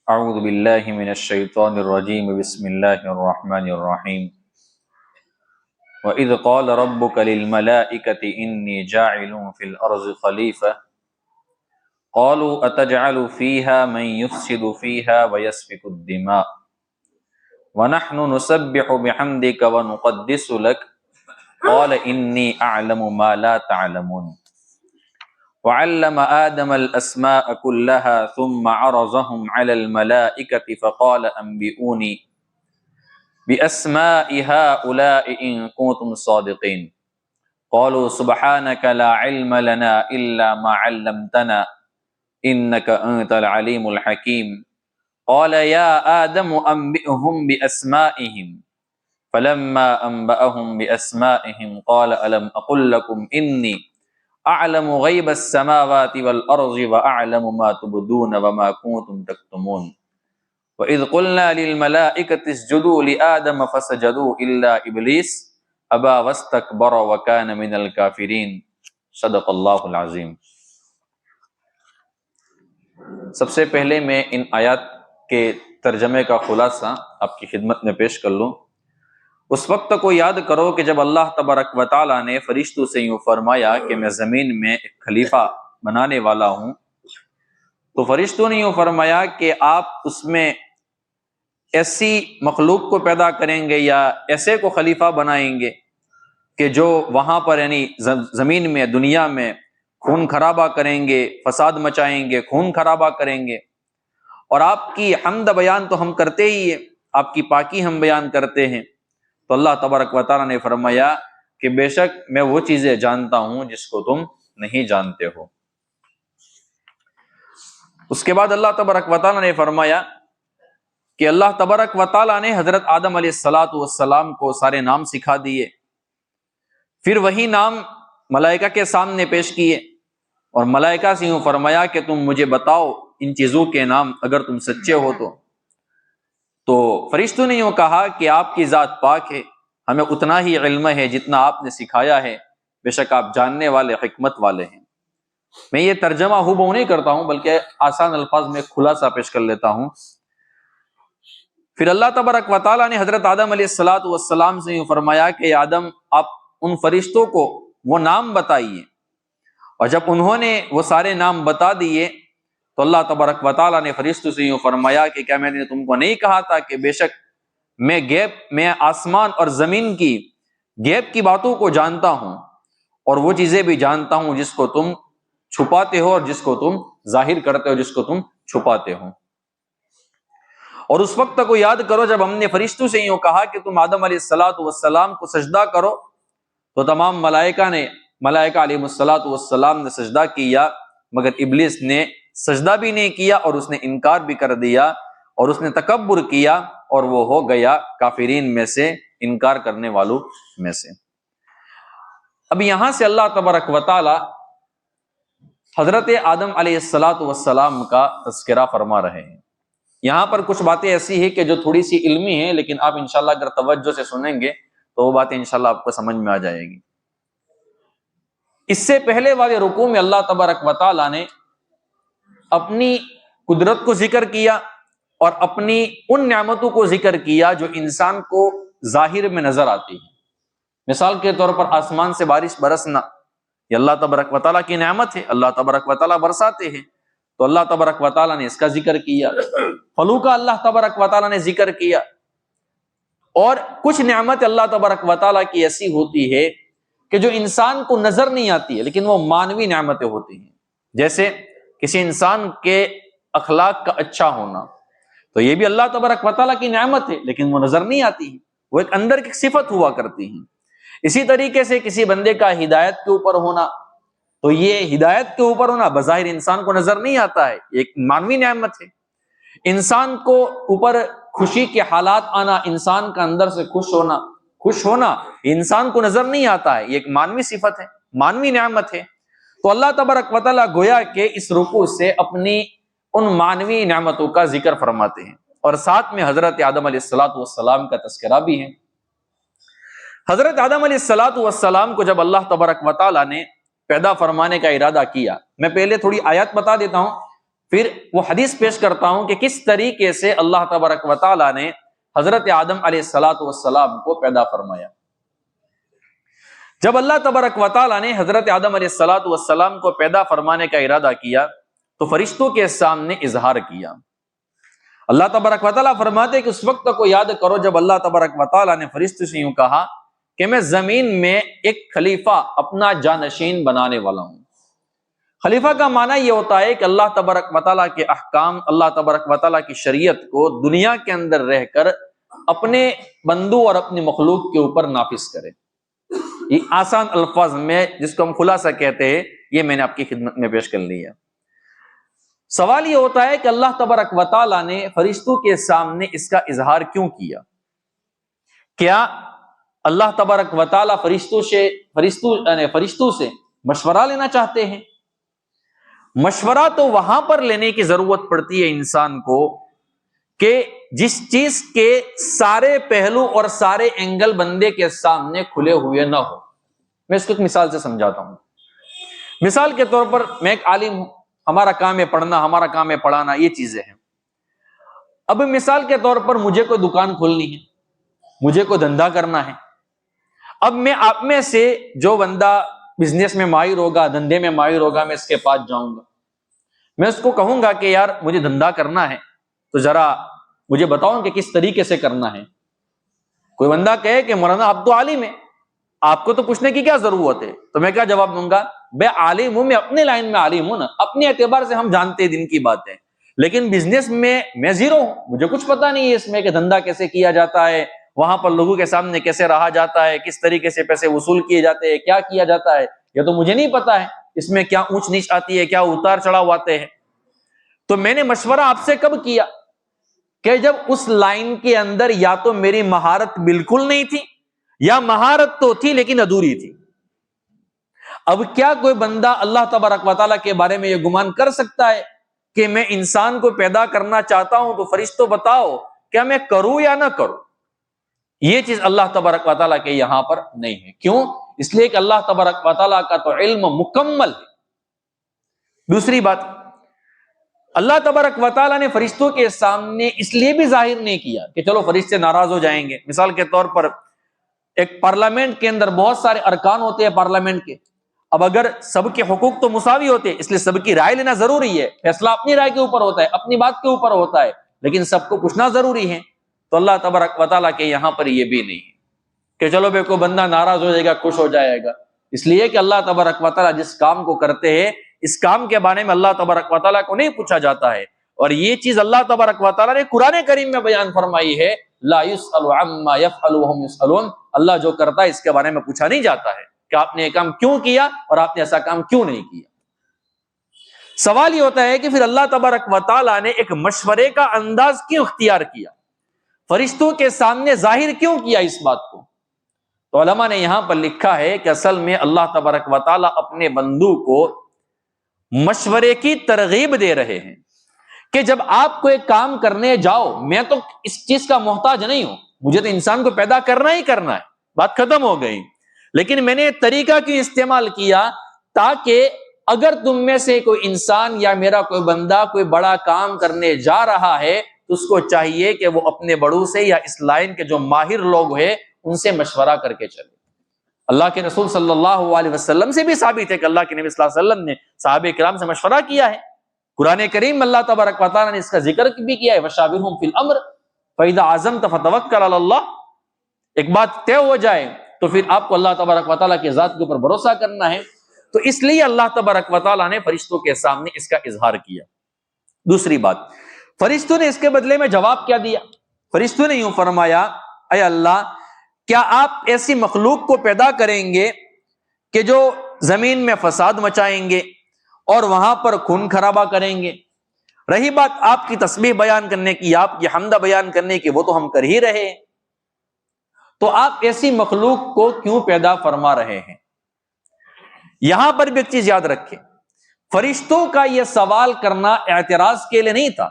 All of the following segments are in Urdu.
اعوذ باللہ من الشیطان الرجیم بسم اللہ الرحمن الرحیم وَإِذْ قَالَ رَبُّكَ لِلْمَلَائِكَةِ إِنِّي جَاعِلٌ فِي الْأَرْضِ خَلِيفَةً قَالُوا أَتَجْعَلُ فِيهَا مَن يُفْسِدُ فِيهَا وَيَسْفِكُ الدِّمَاءَ وَنَحْنُ نُسَبِّحُ بِحَمْدِكَ وَنُقَدِّسُ لَكَ قَالَ إِنِّي أَعْلَمُ مَا لَا تَعْلَمُونَ وَعَلَّمَ آدَمَ الْأَسْمَاءَ كُلَّهَا ثُمَّ عَرَضَهُمْ عَلَى الْمَلَائِكَةِ فَقَالَ أَنبِئُونِي بِأَسْمَاءِ هَؤُلَاءِ إِن كُنتُمْ صَادِقِينَ قَالُوا سُبْحَانَكَ لَا عِلْمَ لَنَا إِلَّا مَا عَلَّمْتَنَا إِنَّكَ أَنْتَ الْعَلِيمُ الْحَكِيمُ قَالَ يَا آدَمُ أَنبِئْهُم بِأَسْمَائِهِمْ فَلَمَّا أَنبَأَهُم بِأَسْمَائِهِمْ قَالَ أَلَمْ أَقُل لَّكُمْ إِنِّي أعلم غیب السماوات والأرض وأعلم ما تبدون وما كنتم تكتمون وإذ قلنا للملائكة اسجدوا لآدم فسجدوا إلا إبلیس أبى واستكبر وكان من الكافرين صدق اللہ العظیم۔ سب سے پہلے میں ان آیات کے ترجمے کا خلاصہ آپ کی خدمت میں پیش کر لوں۔ اس وقت کو یاد کرو کہ جب اللہ تبارک و تعالیٰ نے فرشتوں سے یوں فرمایا کہ میں زمین میں ایک خلیفہ بنانے والا ہوں، تو فرشتوں نے یوں فرمایا کہ آپ اس میں ایسی مخلوق کو پیدا کریں گے یا ایسے کو خلیفہ بنائیں گے کہ جو وہاں پر یعنی زمین میں دنیا میں خون خرابہ کریں گے، فساد مچائیں گے، خون خرابہ کریں گے، اور آپ کی حمد بیان تو ہم کرتے ہی ہیں، آپ کی پاکی ہم بیان کرتے ہیں۔ تو اللہ تبارک و تعالیٰ نے فرمایا کہ بے شک میں وہ چیزیں جانتا ہوں جس کو تم نہیں جانتے ہو۔ اس کے بعد اللہ تبارک و تعالیٰ نے فرمایا کہ اللہ تبارک و تعالیٰ نے حضرت آدم علیہ السلام کو سارے نام سکھا دیے، پھر وہی نام ملائکہ کے سامنے پیش کیے اور ملائکہ سے یوں فرمایا کہ تم مجھے بتاؤ ان چیزوں کے نام اگر تم سچے ہو تو فرشتوں نے یوں کہا کہ آپ کی ذات پاک ہے، ہمیں اتنا ہی علم ہے جتنا آپ نے سکھایا ہے، بے شک آپ جاننے والے حکمت والے ہیں۔ میں یہ ترجمہ ہو نہیں کرتا ہوں بلکہ آسان الفاظ میں خلاصہ پیش کر لیتا ہوں۔ پھر اللہ تبارک و تعالیٰ نے حضرت آدم علیہ السلام سے یوں فرمایا کہ آدم آپ ان فرشتوں کو وہ نام بتائیے، اور جب انہوں نے وہ سارے نام بتا دیے تو اللہ تبارک و تعالیٰ نے فرشتوں سے یوں فرمایا کہ کیا میں نے تم کو نہیں کہا تھا کہ بے شک میں آسمان اور زمین کی غیب کی باتوں کو جانتا ہوں، اور وہ چیزیں بھی جانتا ہوں جس کو تم چھپاتے ہو اور جس کو تم ظاہر کرتے ہو، جس کو تم چھپاتے ہو۔ اور اس وقت کو یاد کرو جب ہم نے فرشتوں سے یوں کہا کہ تم آدم علیہ السلام کو سجدہ کرو، تو تمام ملائکہ علیہ السلام نے سجدہ کیا، مگر ابلیس نے سجدہ بھی نہیں کیا اور اس نے انکار بھی کر دیا اور اس نے تکبر کیا اور وہ ہو گیا کافرین میں سے، انکار کرنے والوں میں سے۔ اب یہاں سے اللہ تبارک و تعالی حضرت آدم علیہ السلام کا تذکرہ فرما رہے ہیں۔ یہاں پر کچھ باتیں ایسی ہیں کہ جو تھوڑی سی علمی ہیں، لیکن آپ انشاءاللہ اگر توجہ سے سنیں گے تو وہ باتیں انشاءاللہ آپ کو سمجھ میں آ جائے گی۔ اس سے پہلے والے رکوع میں اللہ تبارک و تعالی نے اپنی قدرت کو ذکر کیا اور اپنی ان نعمتوں کو ذکر کیا جو انسان کو ظاہر میں نظر آتی ہے۔ مثال کے طور پر آسمان سے بارش برسنا، یہ اللہ تبارک و تعالیٰ کی نعمت ہے، اللہ تبارک و تعالیٰ برساتے ہیں، تو اللہ تبارک و تعالیٰ نے اس کا ذکر کیا۔ پھلوں کا اللہ تبارک و تعالیٰ نے ذکر کیا۔ اور کچھ نعمت اللہ تبارک و تعالیٰ کی ایسی ہوتی ہے کہ جو انسان کو نظر نہیں آتی ہے لیکن وہ مانوی نعمتیں ہوتی ہیں، جیسے کسی انسان کے اخلاق کا اچھا ہونا، تو یہ بھی اللہ تبارک و تعالیٰ کی نعمت ہے لیکن وہ نظر نہیں آتی ہے، وہ ایک اندر کی صفت ہوا کرتی ہیں۔ اسی طریقے سے کسی بندے کا ہدایت کے اوپر ہونا، تو یہ ہدایت کے اوپر ہونا بظاہر انسان کو نظر نہیں آتا ہے، ایک مانوی نعمت ہے۔ انسان کو اوپر خوشی کے حالات آنا، انسان کا اندر سے خوش ہونا انسان کو نظر نہیں آتا ہے، یہ ایک مانوی صفت ہے، مانوی نعمت ہے۔ تو اللہ تبارک و تعالیٰ گویا کہ اس رکوع سے اپنی ان مانوی نعمتوں کا ذکر فرماتے ہیں، اور ساتھ میں حضرت آدم علیہ السلام کا تذکرہ بھی ہے۔ حضرت آدم علیہ السلام کو جب اللہ تبارک و تعالیٰ نے پیدا فرمانے کا ارادہ کیا. میں پہلے تھوڑی آیات بتا دیتا ہوں، پھر وہ حدیث پیش کرتا ہوں کہ کس طریقے سے اللہ تبارک و تعالیٰ نے حضرت آدم علیہ السلام کو پیدا فرمایا. جب اللہ تبارک و تعالیٰ نے حضرت آدم علیہ السلام کو پیدا فرمانے کا ارادہ کیا تو فرشتوں کے سامنے اظہار کیا. اللہ تبارک و تعالیٰ فرماتے کہ اس وقت کو یاد کرو جب اللہ تبارک و تعالیٰ نے فرشتوں سے یوں کہا کہ میں زمین میں ایک خلیفہ اپنا جانشین بنانے والا ہوں. خلیفہ کا معنی یہ ہوتا ہے کہ اللہ تبارک و تعالیٰ کے احکام، اللہ تبارک و تعالیٰ کی شریعت کو دنیا کے اندر رہ کر اپنے بندوں اور اپنی مخلوق کے اوپر نافذ کرے. یہ آسان الفاظ میں جس کو ہم خلاصہ کہتے ہیں، یہ میں نے آپ کی خدمت میں پیش کر لی ہے. سوال یہ ہوتا ہے کہ اللہ تبارک و تعالیٰ نے فرشتوں کے سامنے اس کا اظہار کیوں کیا؟ کیا اللہ تبارک و تعالیٰ فرشتوں سے مشورہ لینا چاہتے ہیں؟ مشورہ تو وہاں پر لینے کی ضرورت پڑتی ہے انسان کو کہ جس چیز کے سارے پہلو اور سارے اینگل بندے کے سامنے کھلے ہوئے نہ ہو. میں اس کو ایک مثال سے سمجھاتا ہوں. مثال کے طور پر میں ایک عالم ہوں، ہمارا کام ہے پڑھنا، ہمارا کام ہے پڑھانا، یہ چیزیں ہیں. اب مثال کے طور پر مجھے کوئی دکان کھولنی ہے، مجھے کوئی دھندا کرنا ہے. اب میں آپ میں سے جو بندہ بزنس میں ماہر ہوگا، دھندے میں ماہر ہوگا، میں اس کے پاس جاؤں گا. میں اس کو کہوں گا کہ یار مجھے دھندا کرنا ہے تو ذرا مجھے بتاؤ کہ کس طریقے سے کرنا ہے. کوئی بندہ کہے کہ مولانا آپ تو عالم ہیں، آپ کو تو پوچھنے کی کیا ضرورت ہے؟ تو میں کیا جواب دوں گا؟ میں عالم ہوں، میں اپنے لائن میں عالم ہوں نا، اپنے اعتبار سے ہم جانتے ہیں دن کی باتیں، لیکن بزنس میں زیرو ہوں، مجھے کچھ پتا نہیں ہے اس میں کہ دھندا کیسے کیا جاتا ہے، وہاں پر لوگوں کے سامنے کیسے رہا جاتا ہے، کس طریقے سے پیسے وصول کیے جاتے ہیں، کیا کیا جاتا ہے، یہ تو مجھے نہیں پتا ہے. اس میں کیا اونچ نیچ آتی ہے، کیا اتار چڑھاؤ آتے ہیں. تو میں نے مشورہ آپ سے کب کیا؟ کہ جب اس لائن کے اندر یا تو میری مہارت بالکل نہیں تھی یا مہارت تو تھی لیکن ادھوری تھی. اب کیا کوئی بندہ اللہ تبارک و تعالیٰ کے بارے میں یہ گمان کر سکتا ہے کہ میں انسان کو پیدا کرنا چاہتا ہوں تو فرشتوں بتاؤ کیا میں کروں یا نہ کروں؟ یہ چیز اللہ تبارک و تعالیٰ کے یہاں پر نہیں ہے. کیوں؟ اس لیے کہ اللہ تبارک و تعالیٰ کا تو علم مکمل ہے. دوسری بات، اللہ تبارک و تعالیٰ نے فرشتوں کے سامنے اس لیے بھی ظاہر نہیں کیا کہ چلو فرشتے ناراض ہو جائیں گے. مثال کے طور پر ایک پارلیمنٹ کے اندر بہت سارے ارکان ہوتے ہیں پارلیمنٹ کے. اب اگر سب کے حقوق تو مساوی ہوتے ہیں، اس لیے سب کی رائے لینا ضروری ہے. فیصلہ اپنی رائے کے اوپر ہوتا ہے، اپنی بات کے اوپر ہوتا ہے، لیکن سب کو پوچھنا ضروری ہے. تو اللہ تبارک و تعالیٰ کے یہاں پر یہ بھی نہیں ہے کہ چلو بے کوئی بندہ ناراض ہو جائے گا، خوش ہو جائے گا. اس لیے کہ اللہ تبارک و تعالیٰ جس کام کو کرتے ہیں اس کام کے بارے میں اللہ تبارک و تعالیٰ کو نہیں پوچھا جاتا ہے. اور یہ چیز اللہ تبارک و تعالیٰ نے قرآن کریم میں بیان فرمائی ہے، لا يسأل عما يفعل وهم يسألون. اللہ جو کرتا ہے اس کے بارے میں پوچھا نہیں جاتا ہے کہ آپ نے یہ کام کیوں کیا اور آپ نے ایسا کام کیوں نہیں کیا. سوال یہ ہوتا ہے کہ پھر اللہ تبارک و تعالیٰ نے ایک مشورے کا انداز کیوں اختیار کیا، فرشتوں کے سامنے ظاہر کیوں کیا اس بات کو؟ تو علماء نے یہاں پر لکھا ہے کہ اصل میں اللہ تبارک و تعالیٰ اپنے بندوں کو مشورے کی ترغیب دے رہے ہیں کہ جب آپ کو ایک کام کرنے جاؤ، میں تو اس چیز کا محتاج نہیں ہوں، مجھے تو انسان کو پیدا کرنا ہی کرنا ہے، بات ختم ہو گئی. لیکن میں نے طریقہ کیوں استعمال کیا؟ تاکہ اگر تم میں سے کوئی انسان یا میرا کوئی بندہ کوئی بڑا کام کرنے جا رہا ہے تو اس کو چاہیے کہ وہ اپنے بڑوں سے یا اس لائن کے جو ماہر لوگ ہیں ان سے مشورہ کر کے چلے. اللہ کے رسول صلی اللہ علیہ وسلم سے بھی ثابت ہے کہ اللہ کے نبی صلی اللہ علیہ وسلم نے صحابہ کرام سے مشورہ کیا ہے. قرآن کریم میں اللہ تبارک و تعالیٰ نے اس کا ذکر بھی کیا ہے، وَشَاوِرْهُمْ فِي الْأَمْرِ فَإِذَا عَزَمْتَ فَتَوَكَّلْ عَلَى اللَّهِ. ایک بات طے ہو جائے تو پھر آپ کو اللہ تبارک و تعالیٰ کی ذات کے اوپر بھروسہ کرنا ہے. تو اس لیے اللہ تبارک و تعالیٰ نے فرشتوں کے سامنے اس کا اظہار کیا. دوسری بات، فرشتوں نے اس کے بدلے میں جواب کیا دیا؟ فرشتوں نے یوں فرمایا، اے اللہ کیا آپ ایسی مخلوق کو پیدا کریں گے کہ جو زمین میں فساد مچائیں گے اور وہاں پر خون خرابہ کریں گے؟ رہی بات آپ کی تسبیح بیان کرنے کی، آپ کی حمدہ بیان کرنے کی، وہ تو ہم کر ہی رہے ہیں، تو آپ ایسی مخلوق کو کیوں پیدا فرما رہے ہیں؟ یہاں پر بھی ایک چیز یاد رکھیں، فرشتوں کا یہ سوال کرنا اعتراض کے لیے نہیں تھا،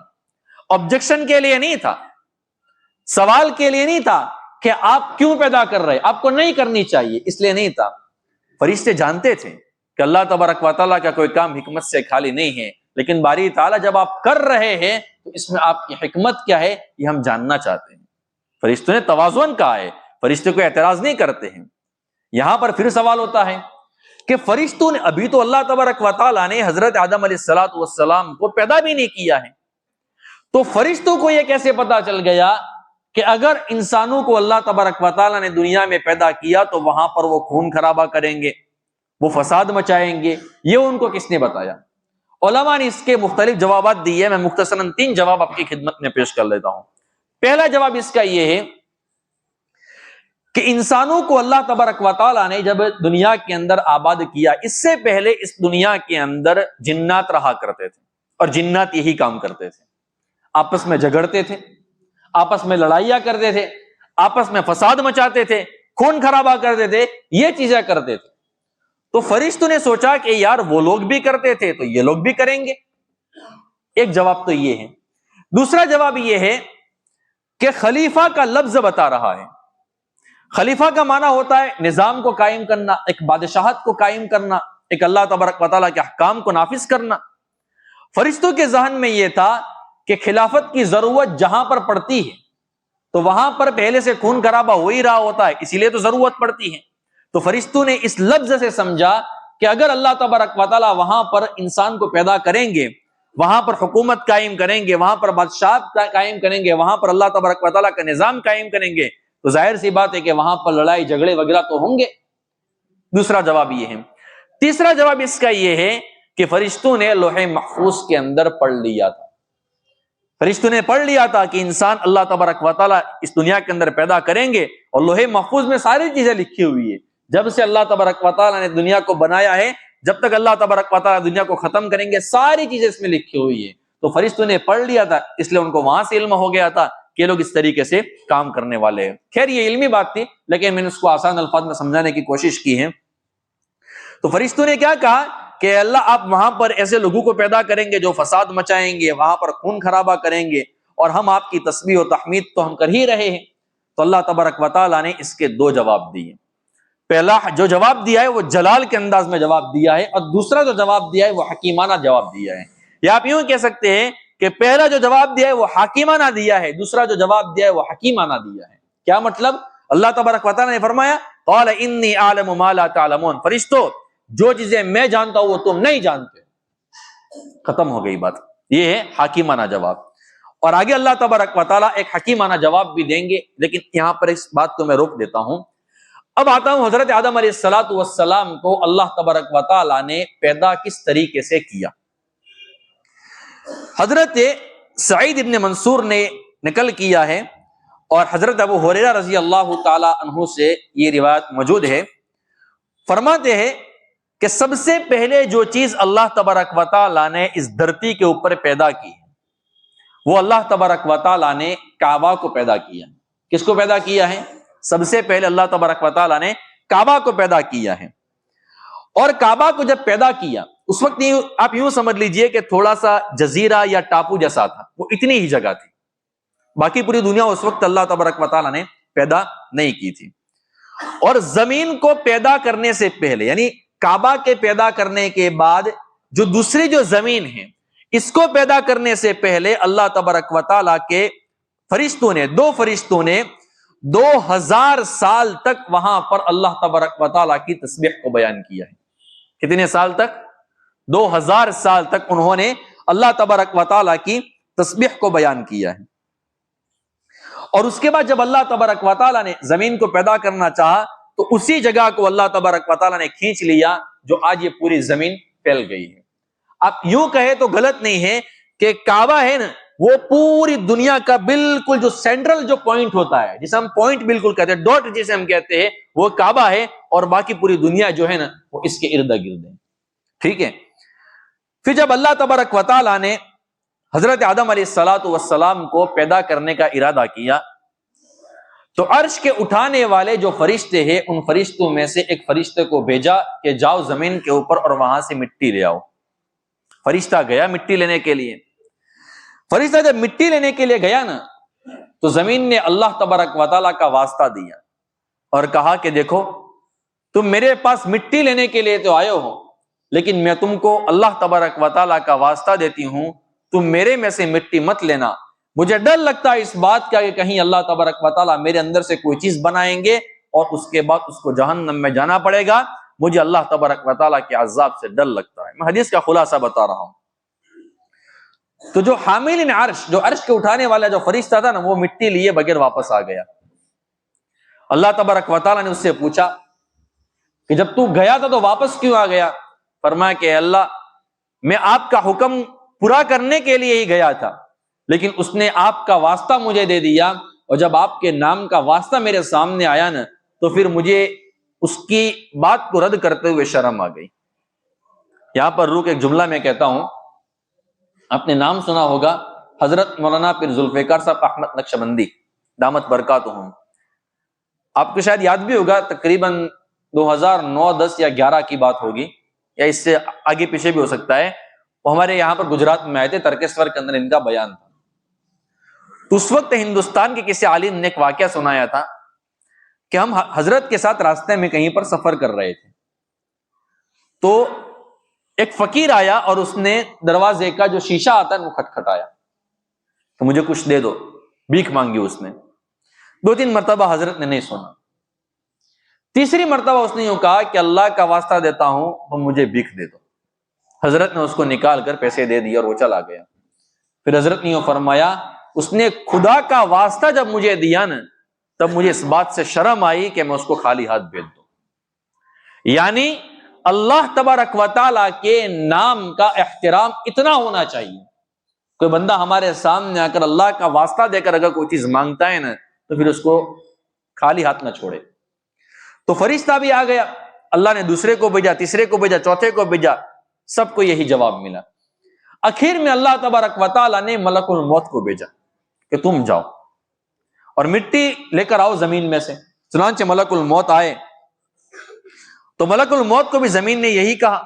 آبجیکشن کے لیے نہیں تھا، سوال کے لیے نہیں تھا کہ آپ کیوں پیدا کر رہے، آپ کو نہیں کرنی چاہیے، اس لیے نہیں تھا. فرشتے جانتے تھے کہ کہ اللہ تبارک و تعالیٰ کا کوئی کام حکمت سے خالی نہیں ہے، لیکن باری تعالیٰ جب آپ کر رہے ہیں تو اس میں آپ کی حکمت کیا ہے یہ ہم جاننا چاہتے ہیں۔ فرشتوں نے توازن کہا ہے، فرشتے کو اعتراض نہیں کرتے ہیں۔ یہاں پر پھر سوال ہوتا ہے کہ فرشتوں نے، ابھی تو اللہ تبارک و تعالیٰ نے حضرت آدم علیہ الصلوۃ والسلام کو پیدا بھی نہیں کیا ہے، تو فرشتوں کو یہ کیسے پتا چل گیا کہ اگر انسانوں کو اللہ تبارک و تعالیٰ نے دنیا میں پیدا کیا تو وہاں پر وہ خون خرابہ کریں گے، وہ فساد مچائیں گے؟ یہ ان کو کس نے بتایا؟ علماء نے اس کے مختلف جوابات دیے، میں مختصراً 3 جواب آپ کی خدمت میں پیش کر لیتا ہوں۔ پہلا جواب اس کا یہ ہے کہ انسانوں کو اللہ تبارک و تعالیٰ نے جب دنیا کے اندر آباد کیا، اس سے پہلے اس دنیا کے اندر جنات رہا کرتے تھے، اور جنات یہی کام کرتے تھے، آپس میں جھگڑتے تھے، آپس میں لڑائیاں کرتے تھے، آپس میں فساد مچاتے تھے، خون خرابہ کرتے تھے، یہ چیزیں کرتے تھے۔ تو فرشتوں نے سوچا کہ یار وہ لوگ بھی کرتے تھے تو یہ لوگ بھی کریں گے۔ ایک جواب تو یہ ہے۔ دوسرا جواب یہ ہے کہ خلیفہ کا لفظ بتا رہا ہے۔ خلیفہ کا معنی ہوتا ہے نظام کو قائم کرنا، ایک بادشاہت کو قائم کرنا، ایک اللہ تبارک و تعالیٰ کے احکام کو نافذ کرنا۔ فرشتوں کے ذہن میں یہ تھا کہ خلافت کی ضرورت جہاں پر پڑتی ہے تو وہاں پر پہلے سے خون خرابہ ہو ہی رہا ہوتا ہے، اسی لیے تو ضرورت پڑتی ہے۔ تو فرشتوں نے اس لفظ سے سمجھا کہ اگر اللہ تبارک و تعالیٰ وہاں پر انسان کو پیدا کریں گے، وہاں پر حکومت قائم کریں گے، وہاں پر بادشاہت قائم کریں گے، وہاں پر اللہ تبارک و تعالیٰ کا نظام قائم کریں گے، تو ظاہر سی بات ہے کہ وہاں پر لڑائی جھگڑے وغیرہ تو ہوں گے۔ دوسرا جواب یہ ہے۔ تیسرا جواب اس کا یہ ہے کہ فرشتوں نے لوح محفوظ کے اندر پڑھ لیا تھا، فرشتوں نے پڑھ لیا تھا کہ انسان اللہ تبارک و تعالیٰ اس دنیا کے اندر پیدا کریں گے، اور لوح محفوظ میں ساری چیزیں لکھی ہوئی ہے۔ جب سے اللہ تبارک و تعالیٰ نے دنیا کو بنایا ہے، جب تک اللہ تبارک و تعالیٰ دنیا کو ختم کریں گے، ساری چیزیں اس میں لکھی ہوئی ہے۔ تو فرشتوں نے پڑھ لیا تھا، اس لیے ان کو وہاں سے علم ہو گیا تھا کہ لوگ اس طریقے سے کام کرنے والے ہیں۔ خیر یہ علمی بات تھی، لیکن میں نے اس کو آسان الفاظ میں سمجھانے کی کوشش کی ہے۔ تو فرشتوں نے کیا کہا کہ اللہ آپ وہاں پر ایسے لوگوں کو پیدا کریں گے جو فساد مچائیں گے، وہاں پر خون خرابہ کریں گے، اور ہم آپ کی تسبیح و تحمید تو ہم کر ہی رہے ہیں۔ تو اللہ تبارک و تعالیٰ نے اس کے 2 جواب دیے۔ پہلا جو جواب دیا ہے وہ جلال کے انداز میں جواب دیا ہے، اور دوسرا جو جواب دیا ہے وہ حکیمانہ جواب دیا ہے۔ یا آپ یوں کہہ سکتے ہیں کہ پہلا جو جواب دیا ہے وہ حکیمانہ دیا ہے، دوسرا جو جواب دیا ہے وہ حکیمانہ دیا ہے۔ کیا مطلب؟ اللہ تبارک و تعالیٰ نے فرمایا قال انی اعلم ما لا تعلمون، فرشتو جو چیزیں میں جانتا ہوں وہ تم نہیں جانتے۔ ختم ہو گئی بات۔ یہ ہے حکیمانہ جواب۔ اور آگے اللہ تبارک و تعالیٰ ایک حکیمانہ جواب بھی دیں گے، لیکن یہاں پر اس بات کو میں روک دیتا ہوں۔ اب آتا ہوں حضرت آدم علیہ الصلوۃ والسلام کو اللہ تبارک و تعالیٰ نے پیدا کس طریقے سے کیا۔ حضرت سعید ابن منصور نے نقل کیا ہے، اور حضرت ابو ہریرہ رضی اللہ تعالی عنہ سے یہ روایت موجود ہے، فرماتے ہیں کہ سب سے پہلے جو چیز اللہ تبارک و تعالیٰ نے اس دھرتی کے اوپر پیدا کی ہے وہ اللہ تبارک و تعالیٰ نے کعبہ کو پیدا کیا۔ کس کو پیدا کیا ہے؟ سب سے پہلے اللہ تبارک و تعالیٰ نے کعبہ کو پیدا کیا ہے۔ اور کعبہ کو جب پیدا کیا اس وقت آپ یوں سمجھ لیجئے کہ تھوڑا سا جزیرہ یا ٹاپو جیسا تھا، وہ اتنی ہی جگہ تھی، باقی پوری دنیا اس وقت اللہ تبارک و تعالیٰ نے پیدا نہیں کی تھی۔ اور زمین کو پیدا کرنے سے پہلے، یعنی کعبہ کے پیدا کرنے کے بعد جو دوسری جو زمین ہے اس کو پیدا کرنے سے پہلے اللہ تبارک و تعالیٰ کے فرشتوں نے 2 فرشتوں نے 2000 سال تک وہاں پر اللہ تبارک و تعالیٰ کی تسبیح کو بیان کیا ہے۔ کتنے سال تک؟ 2000 سال تک انہوں نے اللہ تبارک و تعالیٰ کی تسبیح کو بیان کیا ہے۔ اور اس کے بعد جب اللہ تبارک و تعالیٰ نے زمین کو پیدا کرنا چاہا تو اسی جگہ کو اللہ تبارک و تعالیٰ نے کھینچ لیا جو آج یہ پوری زمین پھیل گئی ہے۔ آپ یوں کہے تو غلط نہیں ہے کہ کعبہ ہے نا، وہ پوری دنیا کا بالکل جو سینٹرل جو پوائنٹ ہوتا ہے، جسے ہم پوائنٹ بالکل کہتے ہیں، ڈاٹ جسے ہم کہتے ہیں، وہ کعبہ ہے، اور باقی پوری دنیا جو ہے نا وہ اس کے ارد گرد ہے۔ ٹھیک ہے۔ پھر جب اللہ تبارک و تعالیٰ نے حضرت آدم علیہ الصلوۃ والسلام کو پیدا کرنے کا ارادہ کیا تو عرش کے اٹھانے والے جو فرشتے ہیں ان فرشتوں میں سے ایک فرشتے کو بھیجا کہ جاؤ زمین کے اوپر اور وہاں سے مٹی لے آؤ۔ فرشتہ گیا مٹی لینے کے لیے۔ فرشتہ جب مٹی لینے کے لیے گیا نا تو زمین نے اللہ تبارک و تعالیٰ کا واسطہ دیا اور کہا کہ دیکھو تم میرے پاس مٹی لینے کے لیے تو آئے ہو، لیکن میں تم کو اللہ تبارک و تعالیٰ کا واسطہ دیتی ہوں، تم میرے میں سے مٹی مت لینا، مجھے ڈر لگتا ہے اس بات کا کہ کہیں اللہ تبارک و تعالیٰ میرے اندر سے کوئی چیز بنائیں گے اور اس کے بعد اس کو جہنم میں جانا پڑے گا، مجھے اللہ تبارک و تعالیٰ کے عذاب سے ڈر لگتا ہے۔ میں حدیث کا خلاصہ بتا رہا ہوں۔ تو جو حامل عرش، جو عرش کے اٹھانے والا جو فرشتہ تھا نا، وہ مٹی لیے بغیر واپس آ گیا۔ اللہ تبارک و تعالیٰ نے اس سے پوچھا کہ جب تو گیا تھا تو واپس کیوں آ گیا؟ فرمایا کہ اللہ، میں آپ کا حکم پورا کرنے کے لیے ہی گیا تھا، لیکن اس نے آپ کا واسطہ مجھے دے دیا، اور جب آپ کے نام کا واسطہ میرے سامنے آیا نا تو پھر مجھے اس کی بات کو رد کرتے ہوئے شرم آ گئی۔ یہاں پر روک ایک جملہ میں کہتا ہوں، آپ نے نام سنا ہوگا حضرت مولانا پیر ذوالفقار صاحب احمد نقشبندی دامت برکاتہم۔ آپ کو شاید یاد بھی ہوگا، تقریباً 2009-10 یا 11 کی بات ہوگی، یا اس سے آگے پیچھے بھی ہو سکتا ہے۔ وہ ہمارے یہاں پر گجرات میں آئے تھے، ترکیشور کے اندر ان کا بیان تھا۔ تو اس وقت ہندوستان کے کسی عالم نے ایک واقعہ سنایا تھا کہ ہم حضرت کے ساتھ راستے میں کہیں پر سفر کر رہے تھے، تو ایک فقیر آیا اور اس نے دروازے کا جو شیشہ آتا ہے وہ کھٹکھٹایا کہ مجھے کچھ دے دو، بھیک مانگی اس نے۔ 2-3 مرتبہ حضرت نے نہیں سنا۔ تیسری مرتبہ اس نے یوں کہا کہ اللہ کا واسطہ دیتا ہوں تو مجھے بھیک دے دو۔ حضرت نے اس کو نکال کر پیسے دے دیے اور وہ چلا گیا۔ پھر حضرت نے یوں فرمایا، اس نے خدا کا واسطہ جب مجھے دیا نا تب مجھے اس بات سے شرم آئی کہ میں اس کو خالی ہاتھ بھیج دوں۔ یعنی اللہ تبارک و تعالیٰ کے نام کا احترام اتنا ہونا چاہیے، کوئی بندہ ہمارے سامنے آ کر اللہ کا واسطہ دے کر اگر کوئی چیز مانگتا ہے نا تو پھر اس کو خالی ہاتھ نہ چھوڑے۔ تو فرشتہ بھی آ گیا، اللہ نے دوسرے کو بھیجا، تیسرے کو بھیجا، چوتھے کو بھیجا، سب کو یہی جواب ملا۔ آخر میں اللہ تبارک و تعالیٰ نے ملک الموت کو بھیجا کہ تم جاؤ اور مٹی لے کر آؤ زمین میں سے۔ چنانچہ ملک الموت آئے تو ملک الموت کو بھی زمین نے یہی کہا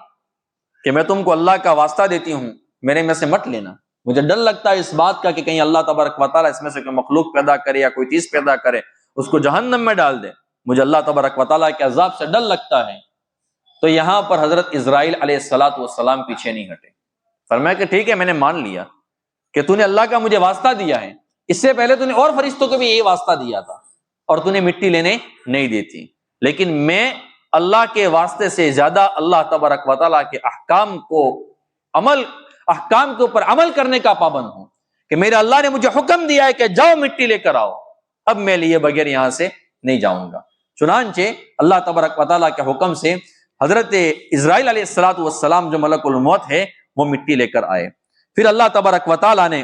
کہ میں تم کو اللہ کا واسطہ دیتی ہوں، میرے میں سے مت لینا، مجھے ڈر لگتا ہے اس بات کا کہ کہیں اللہ تبارک و تعالیٰ اس میں سے کوئی مخلوق پیدا کرے یا کوئی چیز پیدا کرے اس کو جہنم میں ڈال دے، مجھے اللہ تبارک و تعالیٰ کے عذاب سے ڈر لگتا ہے۔ تو یہاں پر حضرت اسرائیل علیہ السلام پیچھے نہیں ہٹے، فرمایا کہ ٹھیک ہے، میں نے مان لیا کہ تو نے اللہ کا مجھے واسطہ دیا ہے، اس سے پہلے تو نے اور فرشتوں کو بھی یہی واسطہ دیا تھا اور تو نے مٹی لینے نہیں دی تھی، لیکن میں اللہ کے واسطے سے زیادہ اللہ تبارک و تعالیٰ کے احکام کے اوپر عمل کرنے کا پابند ہوں کہ میرے اللہ نے مجھے حکم دیا ہے کہ جاؤ مٹی لے کر آؤ، اب میں لیے بغیر یہاں سے نہیں جاؤں گا۔ چنانچہ اللہ تبارک و تعالیٰ کے حکم سے حضرت اسرائیل علیہ السلام جو ملک الموت ہے وہ مٹی لے کر آئے۔ پھر اللہ تبارک و تعالیٰ نے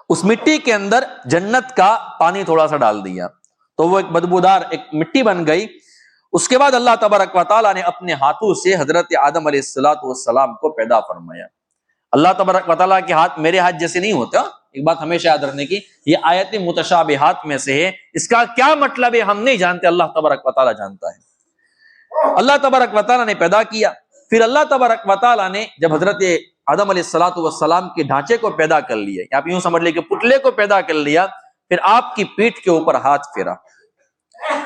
اس مٹی کے اندر جنت کا پانی تھوڑا سا ڈال دیا تو وہ ایک بدبودار ایک مٹی بن گئی۔ اس کے بعد اللہ تبارک و تعالیٰ نے اپنے ہاتھوں سے حضرت آدم علیہ السلام کو پیدا فرمایا۔ اللہ تبارک و تعالیٰ کے ہاتھ میرے ہاتھ جیسے نہیں ہوتے، ایک بات ہمیشہ یاد رکھنے کی، یہ آیت متشابہات میں سے ہے، اس کا کیا مطلب ہے ہم نہیں جانتے، اللہ تبارک و تعالیٰ جانتا ہے۔ اللہ تبارک و تعالیٰ نے پیدا کیا، پھر اللہ تبارک و تعالیٰ نے جب حضرت آدم علیہ السلام کے ڈھانچے کو پیدا کر لیا، آپ یوں سمجھ لیں کہ پتلے کو پیدا کر لیا، پھر آپ کی پیٹھ کے اوپر ہاتھ پھیرا،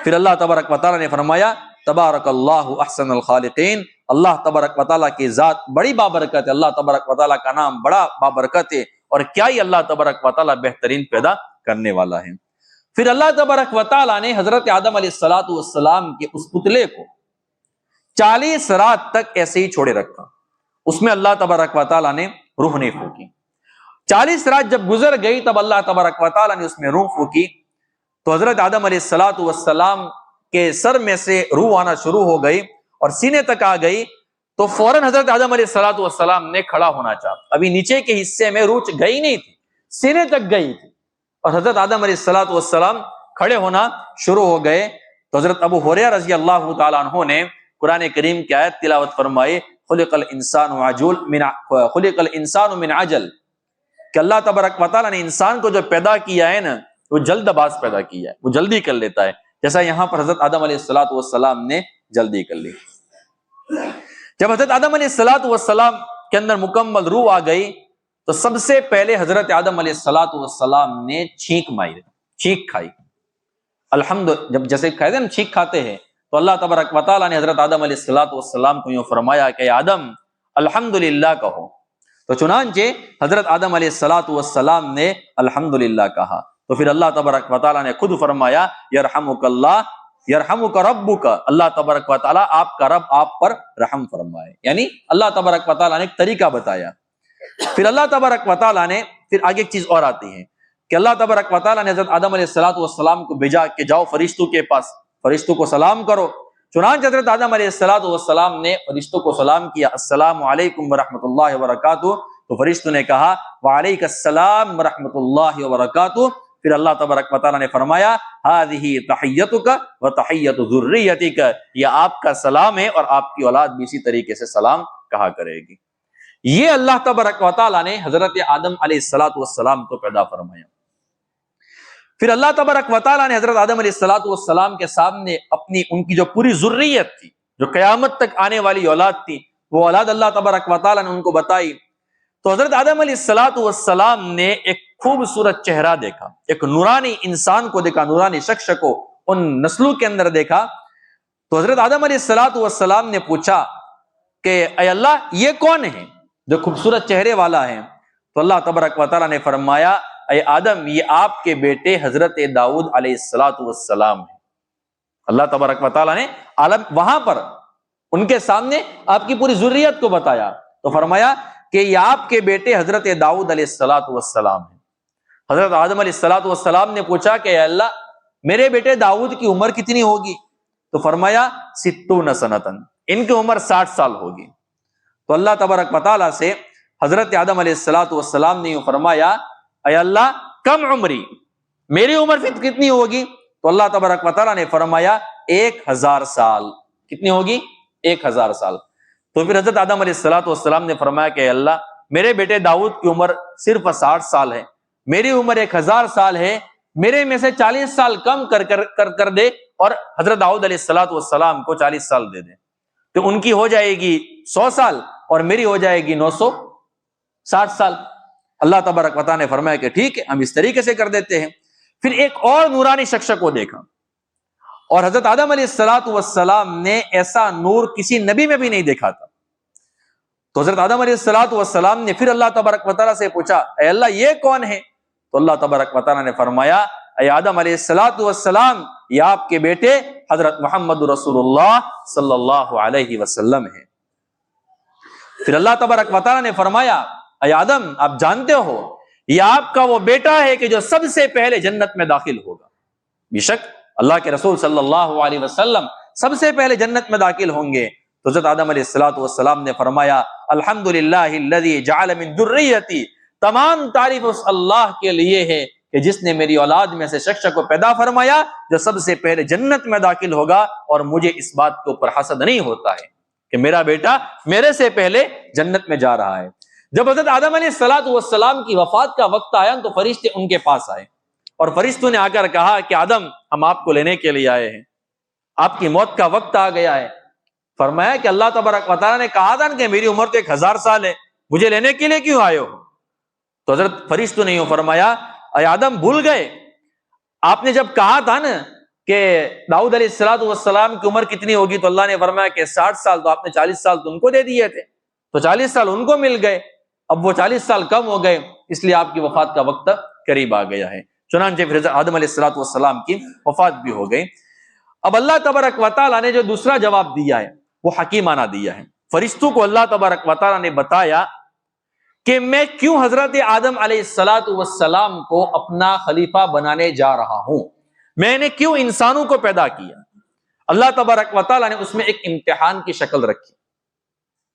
پھر اللہ تبارک و تعالیٰ نے فرمایا تبارک اللہ احسن الخالقین، اللہ تبارک و تعالیٰ کی ذات بڑی بابرکت ہے، اللہ تبارک و تعالیٰ کا نام بڑا بابرکت ہے، اور کیا ہی اللہ تبارک و تعالیٰ بہترین پیدا کرنے والا ہے۔ پھر اللہ تبارک و تعالیٰ نے حضرت آدم علیہ السلام کے اس پتلے کو 40 رات تک ایسے ہی چھوڑے رکھا، اس میں اللہ تبارک و تعالیٰ نے روح نہیں پھونکی۔ 40 رات جب گزر گئی تب اللہ تبارک و تعالیٰ نے اس میں روح پھونکی تو حضرت آدم علیہ السلام کے سر میں سے روح آنا شروع ہو گئی اور سینے تک آ گئی، تو فوراً حضرت آدم علیہ السلام نے کھڑا ہونا چاہا، ابھی نیچے کے حصے میں روح گئی نہیں تھی، سینے تک گئی تھی، اور حضرت آدم علیہ السلام کھڑے ہونا شروع ہو گئے۔ تو حضرت ابو ہریرہ رضی اللہ تعالیٰ عنہ نے قرآن کریم کی آیت تلاوت فرمائی، خلق الانسان من عجل، کہ اللہ تبارک و تعالیٰ نے انسان کو جو پیدا کیا ہے نا وہ جلد باز پیدا کیا ہے، وہ جلدی کر لیتا ہے، جیسا یہاں پر حضرت آدم علیہ السلام نے جلدی کر لی۔ جب حضرت آدم علیہ السلام کے اندر مکمل روح آ گئی تو سب سے پہلے حضرت آدم علیہ السلام نے چھینک ماری، چھینک کھائی۔ الحمد جب جیسے کہتے ہیں نا چھینک کھاتے ہیں تو اللہ تبارک و تعالیٰ نے حضرت آدم علیہ السلام کو یوں فرمایا کہ آدم الحمدللہ کہو. تو چنانچہ حضرت آدم علیہ السلام نے الحمدللہ کہا. تو پھر اللہ تبارک و تعالیٰ نے خود فرمایا یرحمک اللہ یرحمک ربک، اللہ تبارک و تعالیٰ آپ کا رب آپ پر رحم فرمائے. یعنی اللہ تبارک و تعالیٰ نے ایک طریقہ بتایا. پھر اللہ تبارک و تعالیٰ نے پھر آگے ایک چیز اور آتی ہے کہ اللہ تبارک و تعالیٰ نے حضرت آدم علیہ السلام کو بھیجا کہ جاؤ فرشتوں کے پاس، فرشتوں کو سلام کرو. چنانچہ حضرت آدم علیہ السلام نے فرشتوں کو سلام کیا، السلام علیکم ورحمۃ اللہ وبرکاتہ. تو فرشتوں نے کہا وعلیک السلام ورحمۃ اللہ وبرکاتہ. پھر اللہ تبارک و تعالیٰ نے فرمایا ہذہ تحیتک و تحیت ذریتک، یہ آپ کا سلام ہے اور آپ کی اولاد بھی اسی طریقے سے سلام کہا کرے گی. یہ اللہ تبارک و تعالیٰ نے حضرت آدم علیہ السلام کو پیدا فرمایا. پھر اللہ تبارک و تعالیٰ نے حضرت آدم علیہ السلام کے سامنے اپنی ان کی جو پوری ذریت تھی، جو قیامت تک آنے والی اولاد تھی، وہ اولاد اللہ تبارک و تعالیٰ نے ان کو بتائی. تو حضرت آدم علیہ السلام نے ایک خوبصورت چہرہ دیکھا، ایک نورانی انسان کو دیکھا، نورانی شخص کو ان نسلوں کے اندر دیکھا. تو حضرت آدم علیہ السلام نے پوچھا کہ اے اللہ یہ کون ہے جو خوبصورت چہرے والا ہے؟ تو اللہ تبارک و تعالیٰ نے فرمایا اے آدم یہ آپ کے بیٹے حضرت داؤد علیہ السلام ہیں. اللہ تبارک و تعالیٰ نے وہاں پر ان کے سامنے آپ کی پوری ذریت کو بتایا. تو فرمایا کہ یہ آپ کے بیٹے حضرت داؤد علیہ السلام ہیں. حضرت آدم علیہ السلام نے پوچھا کہ اے اللہ میرے بیٹے داؤد کی عمر کتنی ہوگی؟ تو فرمایا 60 سنتن، ان کی عمر 60 سال ہوگی. تو اللہ تبارک و تعالیٰ سے حضرت آدم علیہ السلام نے فرمایا اے اللہ کم عمری، میری عمر کتنی ہوگی؟ تو اللہ تبارک و تعالیٰ نے فرمایا 1000 سال. کتنی ہوگی؟ 1000 سال. تو پھر حضرت آدم علیہ السلام نے فرمایا کہ اللہ میرے بیٹے داؤد کی عمر صرف 60 سال ہے، میری عمر 1000 سال ہے، میرے میں سے 40 سال کم کر دے اور حضرت داؤد علیہ السلام کو 40 سال دے دے. تو ان کی ہو جائے گی 100 سال اور میری ہو جائے گی 960 سال. اللہ تبارک و تعالیٰ نے فرمایا کہ ٹھیک ہے ہم اس طریقے سے کر دیتے ہیں. پھر ایک اور نورانی شخص کو دیکھا اور حضرت آدم علیہ السلام نے ایسا نور کسی نبی میں بھی نہیں دیکھا تھا. تو حضرت آدم علیہ السلام نے پھر اللہ تبارک و تعالیٰ سے پوچھا اے اللہ یہ کون ہے؟ تو اللہ تبارک و تعالیٰ نے فرمایا اے آدم علیہ السلام یہ آپ کے بیٹے حضرت محمد رسول اللہ صلی اللہ علیہ وسلم ہیں. پھر اللہ تبارک و تعالیٰ نے فرمایا اے آدم آپ جانتے ہو یہ آپ کا وہ بیٹا ہے کہ جو سب سے پہلے جنت میں داخل ہوگا. بے شک اللہ کے رسول صلی اللہ علیہ وسلم سب سے پہلے جنت میں داخل ہوں گے. تو حضرت آدم علیہ السلام نے فرمایا الحمدللہ الذی جعل من ذریتی، تمام تعریف اس اللہ کے لیے ہے کہ جس نے میری اولاد میں سے شخص کو پیدا فرمایا جو سب سے پہلے جنت میں داخل ہوگا. اور مجھے اس بات کے اوپر حسد نہیں ہوتا ہے کہ میرا بیٹا میرے سے پہلے جنت میں جا رہا ہے. جب حضرت آدم علیہ السلام کی وفات کا وقت آیا تو فرشتے ان کے پاس آئے اور فرشتوں نے آ کر کہا کہ آدم ہم آپ کو لینے کے لیے آئے ہیں، آپ کی موت کا وقت آ گیا ہے. فرمایا کہ اللہ تبارک و تعالیٰ نے کہا تھا کہ میری عمر تو 1000 سال ہے، مجھے لینے کے لیے کیوں آئے ہو؟ تو حضرت فرشتوں نے یوں فرمایا اے آدم بھول گئے آپ نے جب کہا تھا نا کہ داؤد علیہ السلام کی عمر کتنی ہوگی؟ تو اللہ نے فرمایا کہ 60 سال، تو آپ نے 40 سال تو ان کو دے دیے تھے، تو 40 سال ان کو مل گئے. اب وہ 40 سال کم ہو گئے اس لیے آپ کی وفات کا وقت قریب آ گیا ہے. چنانچہ پھر آدم علیہ السلام کی وفات بھی ہو گئی. اب اللہ تبارک و تعالیٰ نے جو دوسرا جواب دیا ہے وہ حکیمانہ دیا ہے. فرشتوں کو اللہ تبارک و تعالیٰ نے بتایا کہ میں کیوں حضرت آدم علیہ السلام کو اپنا خلیفہ بنانے جا رہا ہوں، میں نے کیوں انسانوں کو پیدا کیا. اللہ تبارک و تعالیٰ نے اس میں ایک امتحان کی شکل رکھی.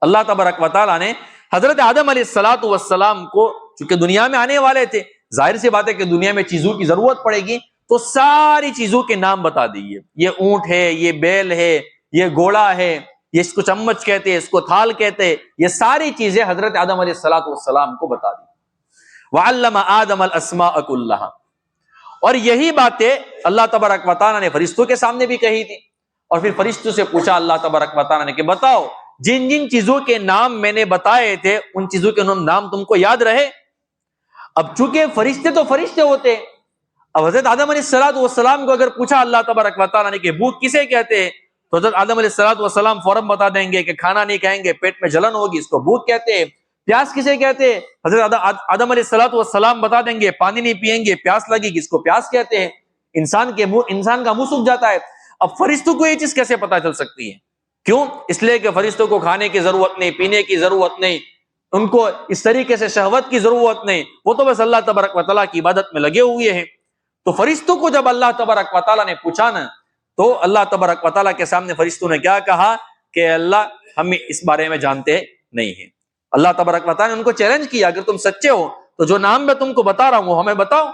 اللہ تبارک و تعالیٰ نے حضرت آدم علیہ السلام کو چونکہ دنیا میں آنے والے تھے، ظاہر سی بات ہے کہ دنیا میں چیزوں کی ضرورت پڑے گی، تو ساری چیزوں کے نام بتا دیے. یہ اونٹ ہے، یہ بیل ہے، یہ گھوڑا ہے، یہ اس کو چمچ کہتے، اس کو تھال کہتے، یہ ساری چیزیں حضرت آدم علیہ السلام کو بتا دی. وعلم آدم الاسماء كلها. اور یہی باتیں اللہ تبارک و تعالیٰ نے فرشتوں کے سامنے بھی کہی تھی. اور پھر فرشتوں سے پوچھا اللہ تبارک و تعالیٰ نے کہ بتاؤ جن جن چیزوں کے نام میں نے بتائے تھے ان چیزوں کے نام تم کو یاد رہے؟ اب چونکہ فرشتے تو فرشتے ہوتے، اب حضرت آدم علیہ السلام کو اگر پوچھا اللہ تبارک و تعالیٰ نے کہ بھوت کسے کہتے ہیں، تو حضرت آدم علیہ السلام فوراً بتا دیں گے کہ کھانا نہیں کھائیں گے، پیٹ میں جلن ہوگی، اس کو بھوک کہتے ہیں۔ پیاس کسے کہتے ہیں؟ حضرت آدم علیہ السلام بتا دیں گے پانی نہیں پیئیں گے پیاس لگے گی، اس کو پیاس کہتے ہیں۔ انسان کا منہ سوکھ جاتا ہے۔ اب فرشتوں کو یہ چیز کیسے پتا چل سکتی ہے؟ کیوں؟ اس لیے کہ فرشتوں کو کھانے کی ضرورت نہیں، پینے کی ضرورت نہیں، ان کو اس طریقے سے شہوت کی ضرورت نہیں، وہ تو بس اللہ تبارک و تعالیٰ کی عبادت میں لگے ہوئے ہیں۔ تو فرشتوں کو جب اللہ تبارک و تعالیٰ نے پوچھا نا، تو اللہ تبارک و تعالیٰ کے سامنے فرشتوں نے کیا کہا کہ اللہ ہم اس بارے میں جانتے نہیں ہیں۔ اللہ تبارک و تعالیٰ نے ان کو چیلنج کیا، اگر تم سچے ہو تو جو نام میں تم کو بتا رہا ہوں وہ ہمیں بتاؤ۔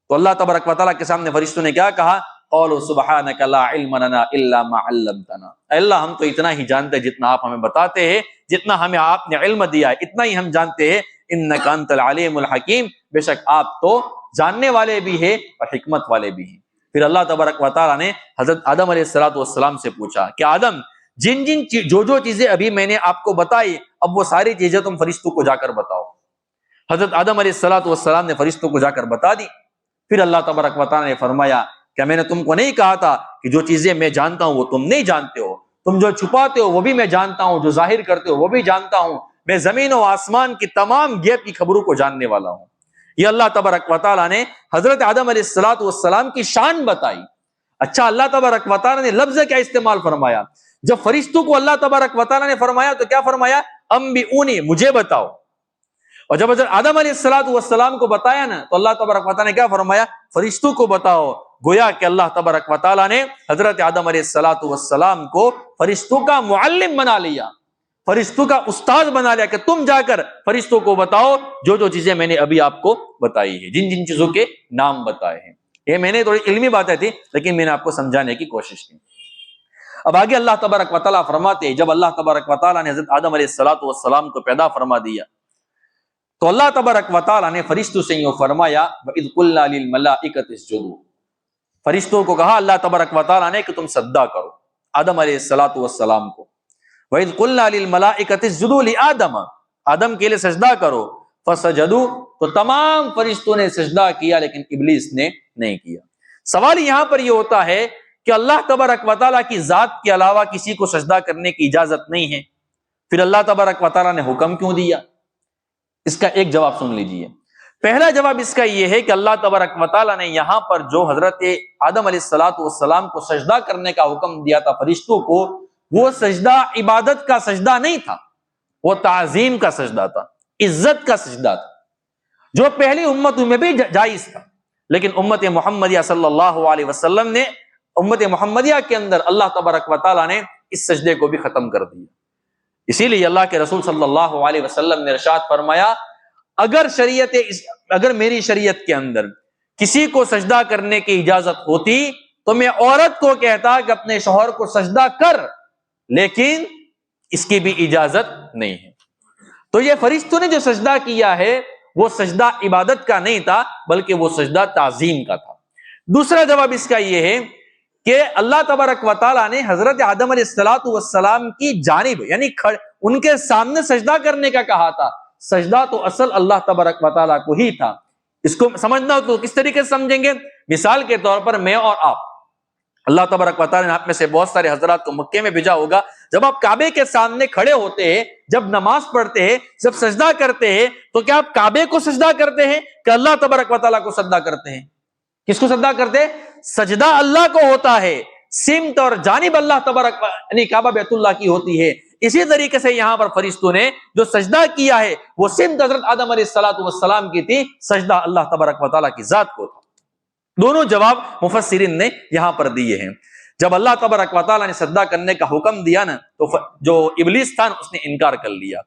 تو اللہ تبارک و تعالیٰ کے سامنے فرشتوں نے کیا کہا؟ قولوا سبحانک لا علم لنا الا ما علمتنا، اے اللہ ہم تو اتنا ہی جانتے ہیں جتنا آپ ہمیں بتاتے ہیں، جتنا ہمیں آپ نے علم دیا ہے اتنا ہی ہم جانتے ہیں۔ انک انت العلیم الحکیم، بے شک آپ تو جاننے والے بھی ہیں اور حکمت والے بھی ہیں۔ پھر اللہ تبارک و تعالیٰ نے حضرت آدم علیہ السلام سے پوچھا کہ آدم جو چیزیں ابھی میں نے آپ کو بتائی، اب وہ ساری چیزیں تم فرشتوں کو جا کر بتاؤ۔ حضرت آدم علیہ السلام نے فرشتوں کو جا کر بتا دی۔ پھر اللہ تبارک و تعالیٰ نے فرمایا کہ میں نے تم کو نہیں کہا تھا کہ جو چیزیں میں جانتا ہوں وہ تم نہیں جانتے ہو، تم جو چھپاتے ہو وہ بھی میں جانتا ہوں، جو ظاہر کرتے ہو وہ بھی جانتا ہوں، میں زمین و آسمان کی تمام غیب کی خبروں کو جاننے والا ہوں۔ یہ اللہ تبارک و تعالیٰ نے حضرت آدم علیہ السلام کی شان بتائی۔ اچھا، اللہ تبارک و تعالیٰ نے لفظ کیا استعمال فرمایا؟ جب فرشتوں کو اللہ تبارک و تعالیٰ نے فرمایا تو کیا فرمایا؟ انبئونی، مجھے بتاؤ۔ اور جب حضرت آدم علیہ السلام کو بتایا نا تو اللہ تبارک و تعالیٰ نے کیا فرمایا؟ فرشتوں کو بتاؤ۔ گویا کہ اللہ تبارک و تعالیٰ نے حضرت آدم علیہ السلام کو فرشتوں کا معلم بنا لیا، فرشتوں کا استاد بنا لیا کہ تم جا کر فرشتوں کو بتاؤ جو چیزیں میں نے ابھی آپ کو بتائی ہے، جن چیزوں کے نام بتائے ہیں۔ یہ میں نے تھوڑی علمی باتیں تھی لیکن میں نے آپ کو سمجھانے کی کوشش کی۔ اب آگے اللہ تبارک و تعالیٰ فرماتے ہیں، جب اللہ تبارک و تعالیٰ نے حضرت آدم علیہ السلام کو پیدا فرما دیا تو اللہ تبارک و تعالیٰ نے فرشتوں سے یوں فرمایا وَإِذْ قُلْنَا لِلْمَلَائِكَةِ اسْجُدُوا، فرشتوں کو کہا اللہ تبارک و تعالیٰ نے کہ تم سجدہ کرو آدم علیہ السلام کو۔ وَإِذْ قُلْنَا لِلْمَلَائِكَةِ اسْجُدُوا لِآدَمَ، آدم کے لیے سجدہ کرو، فَسَجَدُوا، تو تمام فرشتوں نے سجدہ کیا لیکن ابلیس نے نہیں کیا۔ سوال یہاں پر یہ ہوتا ہے کہ اللہ تبارک و تعالیٰ کی ذات کے علاوہ کسی کو سجدہ کرنے کی اجازت نہیں ہے، پھر اللہ تبارک و تعالیٰ نے حکم کیوں دیا؟ اس کا ایک جواب سن لیجئے۔ پہلا جواب اس کا یہ ہے کہ اللہ تبارک و تعالیٰ نے یہاں پر جو حضرت آدم علیہ السلام کو سجدہ کرنے کا حکم دیا تھا فرشتوں کو، وہ سجدہ عبادت کا سجدہ نہیں تھا، وہ تعظیم کا سجدہ تھا، عزت کا سجدہ تھا، جو پہلی امتوں میں بھی جائز تھا، لیکن امت محمدیہ صلی اللہ علیہ وسلم نے، امت محمدیہ کے اندر اللہ تبارک و تعالیٰ نے اس سجدے کو بھی ختم کر دیا۔ اسی لیے اللہ کے رسول صلی اللہ علیہ وسلم نے ارشاد فرمایا، اگر میری شریعت کے اندر کسی کو سجدہ کرنے کی اجازت ہوتی تو میں عورت کو کہتا کہ اپنے شوہر کو سجدہ کر، لیکن اس کی بھی اجازت نہیں ہے۔ تو یہ فرشتوں نے جو سجدہ کیا ہے وہ سجدہ عبادت کا نہیں تھا بلکہ وہ سجدہ تعظیم کا تھا۔ دوسرا جواب اس کا یہ ہے کہ اللہ تبارک و تعالیٰ نے حضرت آدم علیہ السلام کی جانب یعنی ان کے سامنے سجدہ کرنے کا کہا تھا، سجدہ تو اصل اللہ تبارک و تعالیٰ کو ہی تھا۔ اس کو سمجھنا تو کس طریقے سے سمجھیں گے؟ مثال کے طور پر میں اور آپ، اللہ تبارک و تعالیٰ نے آپ میں سے بہت سارے حضرات کو مکے میں بھیجا ہوگا، جب آپ کعبے کے سامنے کھڑے ہوتے ہیں، جب نماز پڑھتے ہیں، جب سجدہ کرتے ہیں، تو کیا آپ کعبے کو سجدہ کرتے ہیں کہ اللہ تبارک و تعالیٰ کو سجدہ کرتے ہیں؟ کس کو سجدہ کرتے ہیں؟ سجدہ اللہ کو ہوتا ہے، سمت اور جانب اللہ تبارک یعنی کعبہ بیت اللہ کی ہوتی ہے۔ اسی طریقے سے یہاں پر فرشتوں نے جو سجدہ کیا ہے وہ سمت حضرت آدم علیہ السلام کی تھی، سجدہ اللہ تبارک و تعالیٰ کی ذات کو تھا۔ دونوں جواب مفسرین نے یہاں پر دیے ہیں۔ جب اللہ تبارک و تعالیٰ نے سجدہ کرنے کا حکم دیا نا تو جو ابلیس تھا اس نے انکار کر لیا۔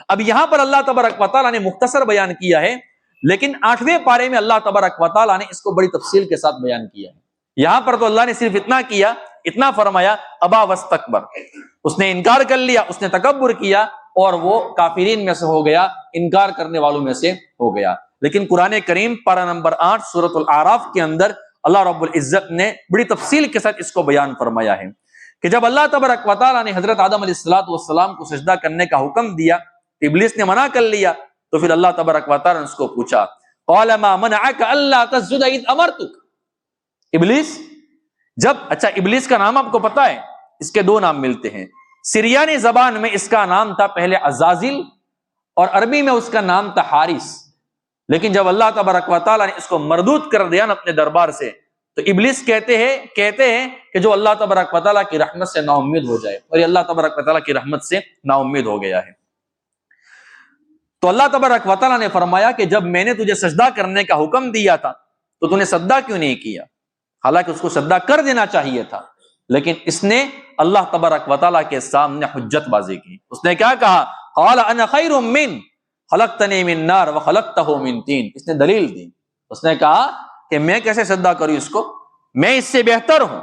اب یہاں پر اللہ تبارک و تعالیٰ نے مختصر بیان کیا ہے، لیکن 8ویں پارے میں اللہ تبارک و تعالیٰ نے اس کو بڑی تفصیل کے ساتھ بیان کیا ہے۔ یہاں پر تو اللہ نے صرف اتنا فرمایا، ابا واستکبر، اس نے انکار کر لیا، اس نے تکبر کیا اور وہ کافرین میں سے ہو گیا، انکار کرنے والوں میں سے ہو گیا۔ لیکن قرآن کریم پارہ نمبر 8 سورۃ الاعراف کے اندر اللہ رب العزت نے بڑی تفصیل کے ساتھ اس کو بیان فرمایا ہے کہ جب اللہ تبارک و تعالیٰ نے حضرت آدم علیہ السلام کو سجدہ کرنے کا حکم دیا، ابلیس نے منع کر لیا، تو پھر اللہ تبارک و تعالیٰ نے اس کو پوچھا، قال ما منعك الا تسجد اذ امرتك، ابلیس ابلیس کا نام آپ کو پتا ہے؟ اس کے دو نام ملتے ہیں. سریانی زبان میں اس کا نام تھا پہلے عزازل اور عربی میں اس کا نام تھا حارث. لیکن جب اللہ تبارک و تعالیٰ نے اس کو مردود کر دیا نا اپنے دربار سے, تو ابلیس کہتے ہیں کہ جو اللہ تبارک و تعالیٰ کی رحمت سے نا امید ہو جائے, اور یہ اللہ تبارک و تعالیٰ کی رحمت سے نا امید ہو گیا ہے. تو اللہ تبارک و تعالیٰ نے فرمایا کہ جب میں نے تجھے سجدہ کرنے کا حکم دیا تھا تو تو نے سجدہ کیوں نہیں کیا؟ حالانکہ اس کو سجدہ کر دینا چاہیے تھا, لیکن اس نے اللہ تبارک و تعالیٰ کے سامنے حجت بازی کی. اس نے کیا کہا؟ قال انا خیر من خلقتنی من نار وخلقتہ من طین. اس نے دلیل دی. اس نے کہا کہ میں کیسے سجدہ کروں اس کو, میں اس سے بہتر ہوں.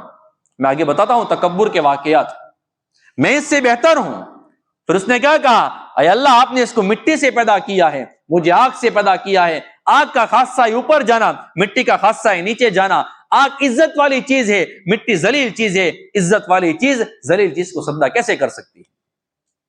میں آگے بتاتا ہوں تکبر کے واقعات. میں اس سے بہتر ہوں. پھر اس نے کیا کہا؟ اے اللہ, آپ نے اس کو مٹی سے پیدا کیا ہے, مجھے آگ سے پیدا کیا ہے. آگ کا خاصہ اوپر جانا, مٹی کا خاصہ نیچے جانا. آگ عزت والی چیز ہے, مٹی ذلیل چیز ہے. عزت والی چیز ذلیل چیز کو سجدہ کیسے کر سکتی ہے؟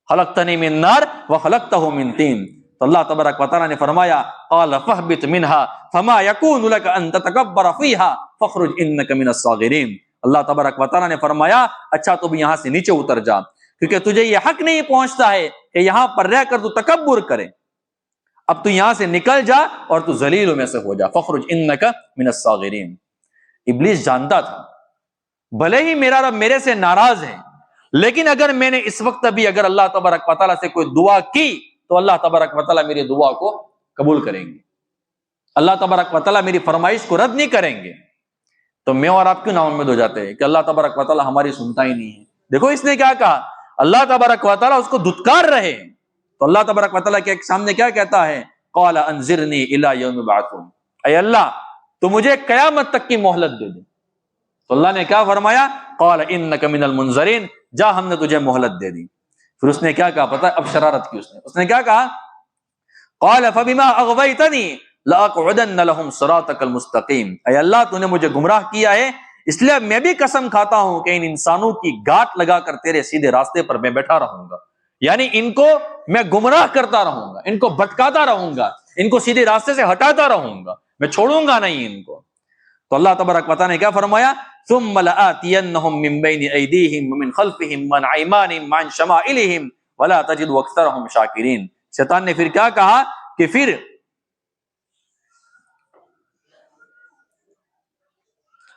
خلقتنی من نار وخلقتہ من طین. تو اللہ تبارک و تعالیٰ نے فرمایا قال فاہبط منها فما يكون لك ان تتكبر فيها فاخرج انك من الصاغرین. اللہ تبارک و تعالیٰ نے فرمایا اچھا تو بھی یہاں سے نیچے اتر جا, کیونکہ تجھے یہ حق نہیں پہنچتا ہے کہ یہاں پر رہ کر تو تکبر کرے. اب تو یہاں سے نکل جا اور تو ذلیلوں میں سے ہو جا. فاخرج انک من الصاغرین. ابلیس جانتا تھا بھلے ہی میرا رب میرے سے ناراض ہے, لیکن اگر میں نے اس وقت بھی اگر اللہ تبارک و تعالیٰ سے کوئی دعا کی تو اللہ تبارک و تعالیٰ میری دعا کو قبول کریں گے. اللہ تبارک و تعالیٰ میری فرمائش کو رد نہیں کریں گے. تو میں اور آپ کیوں نا امید ہو جاتے ہیں کہ اللہ تبارک و تعالیٰ ہماری سنتا ہی نہیں ہے؟ دیکھو اس نے کیا کہا, اللہ تبارک و تعالیٰ اس کو دھتکار رہے. تو اللہ تبارک و تعالیٰ کے سامنے کیا کہتا ہے؟ قال انظرنی الی یوم یبعثون. اے اللہ تو مجھے قیامت تک کی مہلت دے دے. تو اللہ نے کیا فرمایا؟ قال انک من المنظرین. جا ہم نے تجھے مہلت دے دی. پھر اس نے کیا کہا پتہ ہے؟ اب شرارت کی اس نے کیا کہا؟ قال فبما اغویتنی لاقعدن لهم صراطک المستقیم. اے اللہ تو نے مجھے گمراہ کیا ہے, اس لیے میں بھی قسم کھاتا ہوں کہ ان انسانوں کی گاٹ لگا کر تیرے سیدھے راستے پر میں بیٹھا رہوں گا. یعنی ان کو میں گمراہ کرتا رہوں گا, ان کو بھٹکاتا رہوں گا, ان کو سیدھے راستے سے ہٹاتا رہوں گا, میں چھوڑوں گا نہیں ان کو. تو اللہ تبارک و تعالیٰ نے کیا فرمایا؟ ثم لآتینہم من بین ایدیہم ومن خلفہم وعن ایمانہم وعن شمائلہم ولا تجد اکثرہم شاکرین. شیطان نے پھر کیا کہا کہ پھر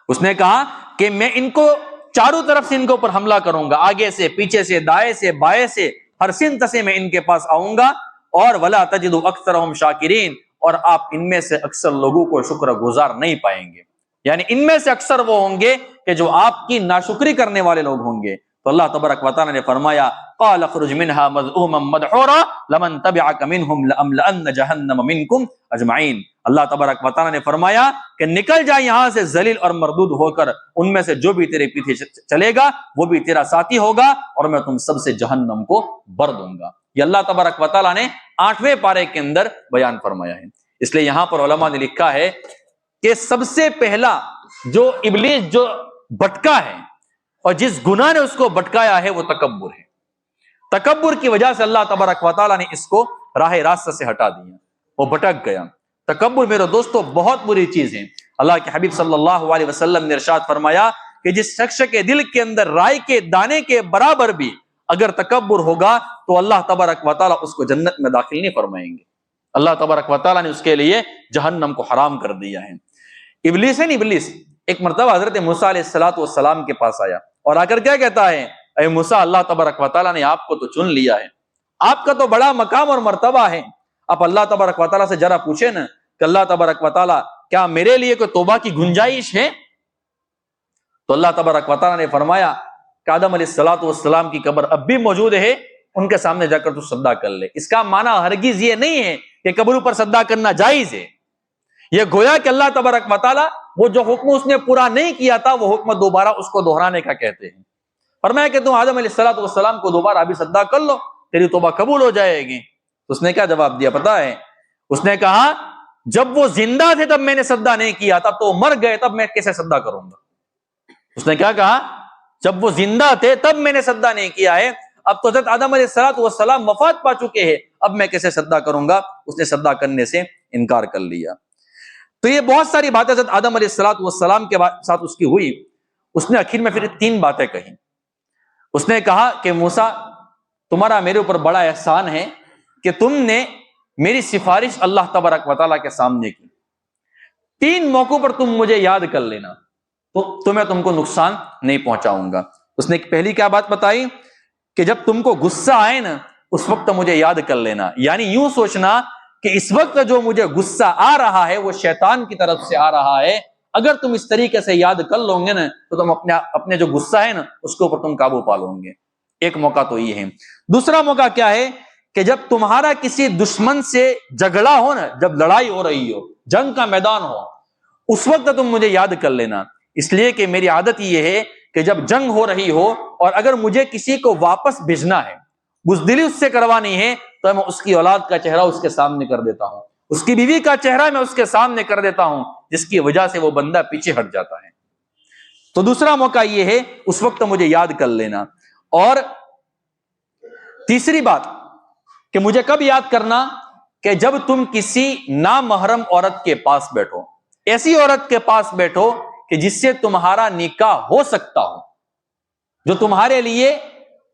اس نے کہا کہ میں ان کو چاروں طرف سے ان کے اوپر حملہ کروں گا, آگے سے, پیچھے سے, دائیں سے, بائیں سے, ہر سمت سے میں ان کے پاس آؤں گا. اور ولا تجد اکثرہم شاکرین, اور آپ ان میں سے اکثر لوگوں کو شکر گزار نہیں پائیں گے. یعنی ان میں سے اکثر وہ ہوں گے کہ جو آپ کی ناشکری کرنے والے لوگ ہوں گے. تو اللہ تبارک و تعالیٰ نے فرمایا قال اخرج منها مذءوما مدحورا لمن تبعك منهم لأملأن جہنم منكم اجمعین. اللہ تبارک و تعالیٰ نے فرمایا کہ نکل جا یہاں سے ذلیل اور مردود ہو کر, ان میں سے جو بھی تیرے پیچھے چلے گا وہ بھی تیرا ساتھی ہوگا, اور میں تم سب سے جہنم کو بھر دوں گا. یہ اللہ تبارک و تعالیٰ نے 8ویں پارے کے اندر بیان فرمایا ہے. اس لیے یہاں پر علماء نے لکھا ہے کہ سب سے پہلا جو ابلیس جو بھٹکا ہے اور جس گناہ نے اس کو بھٹکایا ہے وہ تکبر ہے. تکبر کی وجہ سے اللہ تبارک و تعالیٰ نے اس کو راہ راست سے ہٹا دیا, وہ بھٹک گیا. تکبر میرے دوستو بہت بری چیز ہے. اللہ کے حبیب صلی اللہ علیہ وسلم نے ارشاد فرمایا کہ جس شخص کے دل کے اندر رائے کے دانے کے برابر بھی اگر تکبر ہوگا تو اللہ تبارک و تعالیٰ اس کو جنت میں داخل نہیں فرمائیں گے. اللہ تبارک و تعالیٰ نے اس کے لیے جہنم کو حرام کر دیا ہے. ابلیس ہے نا, ابلیس ایک مرتبہ حضرت موسیٰ علیہ السلام کے پاس آیا اور آ کر کیا کہتا ہے, اے موسیٰ اللہ تبارک و تعالیٰ نے آپ کو تو چن لیا ہے, آپ کا تو بڑا مقام اور مرتبہ ہے, آپ اللہ تبارک و تعالیٰ سے ذرا پوچھے نا کہ اللہ تبارک و تعالیٰ کیا میرے لیے کوئی توبہ کی گنجائش ہے؟ تو اللہ تبارک و تعالیٰ نے فرمایا کہ آدم علیہ السلام کی قبر اب بھی موجود ہے, ان کے سامنے جا کر تو سجدہ کر لے. اس کا معنی ہرگز یہ نہیں ہے کہ قبروں پر سجدہ کرنا جائز ہے. یہ گویا کہ اللہ تبارک و تعالیٰ وہ جو حکم اس نے پورا نہیں کیا تھا وہ حکم دوبارہ اس کو دہرانے کا کہتے ہیں. فرمایا کہ تم آدم علیہ السلام کو دوبارہ ابھی سجدہ کر لو, تیری توبہ قبول ہو جائے گی. اس نے کیا جواب دیا پتا ہے؟ اس نے کہا جب وہ زندہ تھے تب میں نے سجدہ نہیں کیا, تب تو مر گئے, تب میں کیسے سجدہ کروں گا. اس نے کیا کہا؟ جب وہ زندہ تھے تب میں نے سجدہ نہیں کیا ہے, اب تو حضرت آدم علیہ السلام وفات پا چکے ہیں, اب میں کیسے سجدہ کروں گا. اس نے سجدہ کرنے سے انکار کر لیا. تو یہ بہت ساری باتیں حضرت آدم علیہ السلام کے ساتھ اس کی ہوئی. اس نے آخر میں پھر 3 باتیں کہی. اس نے کہا کہ موسیٰ تمہارا میرے اوپر بڑا احسان ہے کہ تم نے میری سفارش اللہ تبارک و تعالیٰ کے سامنے کی، 3 موقعوں پر تم مجھے یاد کر لینا تو میں تم کو نقصان نہیں پہنچاؤں گا۔ اس نے پہلی کیا بات بتائی کہ جب تم کو غصہ آئے نا اس وقت مجھے یاد کر لینا، یعنی یوں سوچنا کہ اس وقت جو مجھے غصہ آ رہا ہے وہ شیطان کی طرف سے آ رہا ہے، اگر تم اس طریقے سے یاد کر لو گے نا تو تم اپنے جو غصہ ہے نا اس کے اوپر تم قابو پا لو گے۔ ایک موقع تو یہ ہے۔ دوسرا موقع کیا ہے کہ جب تمہارا کسی دشمن سے جھگڑا ہو نا، جب لڑائی ہو رہی ہو، جنگ کا میدان ہو، اس وقت تم مجھے یاد کر لینا، اس لیے کہ میری عادت یہ ہے کہ جب جنگ ہو رہی ہو اور اگر مجھے کسی کو واپس بھیجنا ہے، بزدلی اس سے کروانی ہے، تو میں اس کی اولاد کا چہرہ اس کے سامنے کر دیتا ہوں، اس کی بیوی کا چہرہ میں اس کے سامنے کر دیتا ہوں، جس کی وجہ سے وہ بندہ پیچھے ہٹ جاتا ہے۔ تو دوسرا موقع یہ ہے اس وقت مجھے یاد کر لینا۔ اور تیسری بات کہ مجھے کب یاد کرنا کہ جب تم کسی نامحرم عورت کے پاس بیٹھو، ایسی عورت کے پاس بیٹھو کہ جس سے تمہارا نکاح ہو سکتا ہو، جو تمہارے لیے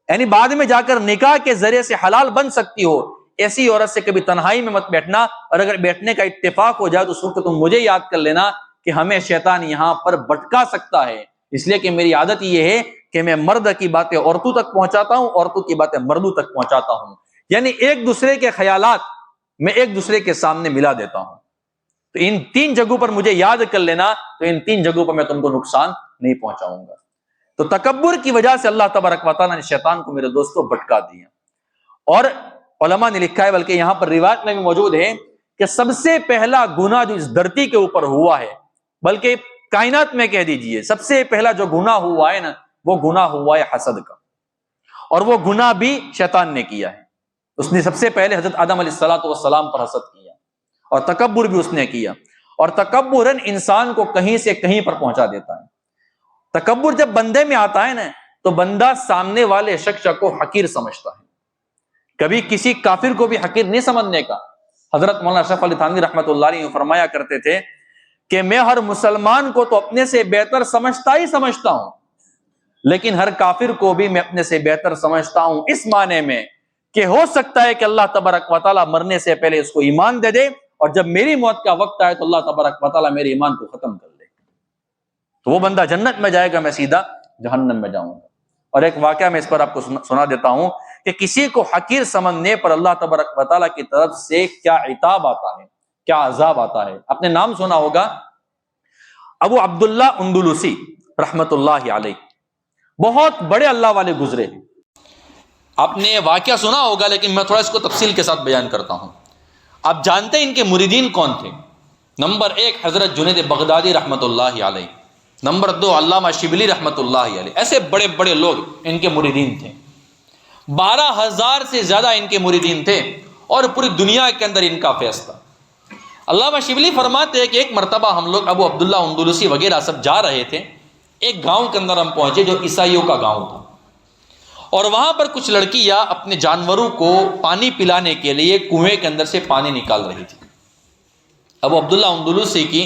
یعنی بعد میں جا کر نکاح کے ذریعے سے حلال بن سکتی ہو، ایسی عورت سے کبھی تنہائی میں مت بیٹھنا، اور اگر بیٹھنے کا اتفاق ہو جائے تو اس وقت تم مجھے یاد کر لینا کہ ہمیں شیطان یہاں پر بھٹکا سکتا ہے، اس لیے کہ میری عادت یہ ہے کہ میں مرد کی باتیں عورتوں تک پہنچاتا ہوں، عورتوں کی باتیں مردوں تک پہنچاتا ہوں، یعنی ایک دوسرے کے خیالات میں ایک دوسرے کے سامنے ملا دیتا ہوں۔ تو ان 3 جگہوں پر مجھے یاد کر لینا، تو ان 3 جگہوں پر میں تم کو نقصان نہیں پہنچاؤں گا۔ تو تکبر کی وجہ سے اللہ تبارک و تعالیٰ نے شیطان کو میرے دوستوں بھٹکا دیا۔ اور علماء نے لکھا ہے، بلکہ یہاں پر روایت میں بھی موجود ہے کہ سب سے پہلا گناہ جو اس دھرتی کے اوپر ہوا ہے، بلکہ کائنات میں کہہ دیجئے سب سے پہلا جو گناہ ہوا ہے نا، وہ گناہ ہوا ہے حسد کا، اور وہ گناہ بھی شیطان نے کیا ہے۔ اس نے سب سے پہلے حضرت آدم علیہ السلام پر حسد کیا، اور تکبر بھی اس نے کیا، اور تکبر انسان کو کہیں سے کہیں پر پہنچا دیتا ہے۔ تکبر جب بندے میں آتا ہے نا تو بندہ سامنے والے شخص کو حقیر سمجھتا ہے، کبھی کسی کافر کو بھی حقیر نہیں سمجھنے کا۔ حضرت مولانا اشرف علی تھانوی رحمۃ اللہ علیہ فرمایا کرتے تھے کہ میں ہر مسلمان کو تو اپنے سے بہتر سمجھتا ہی سمجھتا ہوں، لیکن ہر کافر کو بھی میں اپنے سے بہتر سمجھتا ہوں، اس معنی میں کہ ہو سکتا ہے کہ اللہ تبارک و تعالیٰ مرنے سے پہلے اس کو ایمان دے دے، اور جب میری موت کا وقت آئے تو اللہ تبارک و تعالیٰ میرے ایمان کو ختم کر دے، تو وہ بندہ جنت میں جائے گا، میں سیدھا جہنم میں جاؤں گا۔ اور ایک واقعہ میں اس پر آپ کو سنا دیتا ہوں کہ کسی کو حقیر سمجھنے پر اللہ تبارک و تعالیٰ کی طرف سے کیا عتاب آتا ہے، کیا عذاب آتا ہے۔ آپ نے نام سنا ہوگا ابو عبداللہ اندلسی رحمت اللہ علیہ، بہت بڑے اللہ والے گزرے ہیں۔ آپ نے واقعہ سنا ہوگا، لیکن میں تھوڑا اس کو تفصیل کے ساتھ بیان کرتا ہوں۔ آپ جانتے ہیں ان کے مریدین کون تھے؟ نمبر 1 حضرت جنید بغدادی رحمت اللہ علیہ، نمبر 2 علامہ شبلی رحمت اللہ علیہ، ایسے بڑے بڑے لوگ ان کے مریدین تھے۔ 12,000 سے زیادہ ان کے مریدین تھے، اور پوری دنیا کے اندر ان کا فیض تھا۔ علامہ شبلی فرماتے ہیں کہ ایک مرتبہ ہم لوگ ابو عبداللہ اندلسی وغیرہ سب جا رہے تھے، ایک گاؤں کے اندر ہم پہنچے جو عیسائیوں کا گاؤں تھا، اور وہاں پر کچھ لڑکیاں اپنے جانوروں کو پانی پلانے کے لیے کنویں کے اندر سے پانی نکال رہی تھی۔ ابو عبداللہ اندلسی کی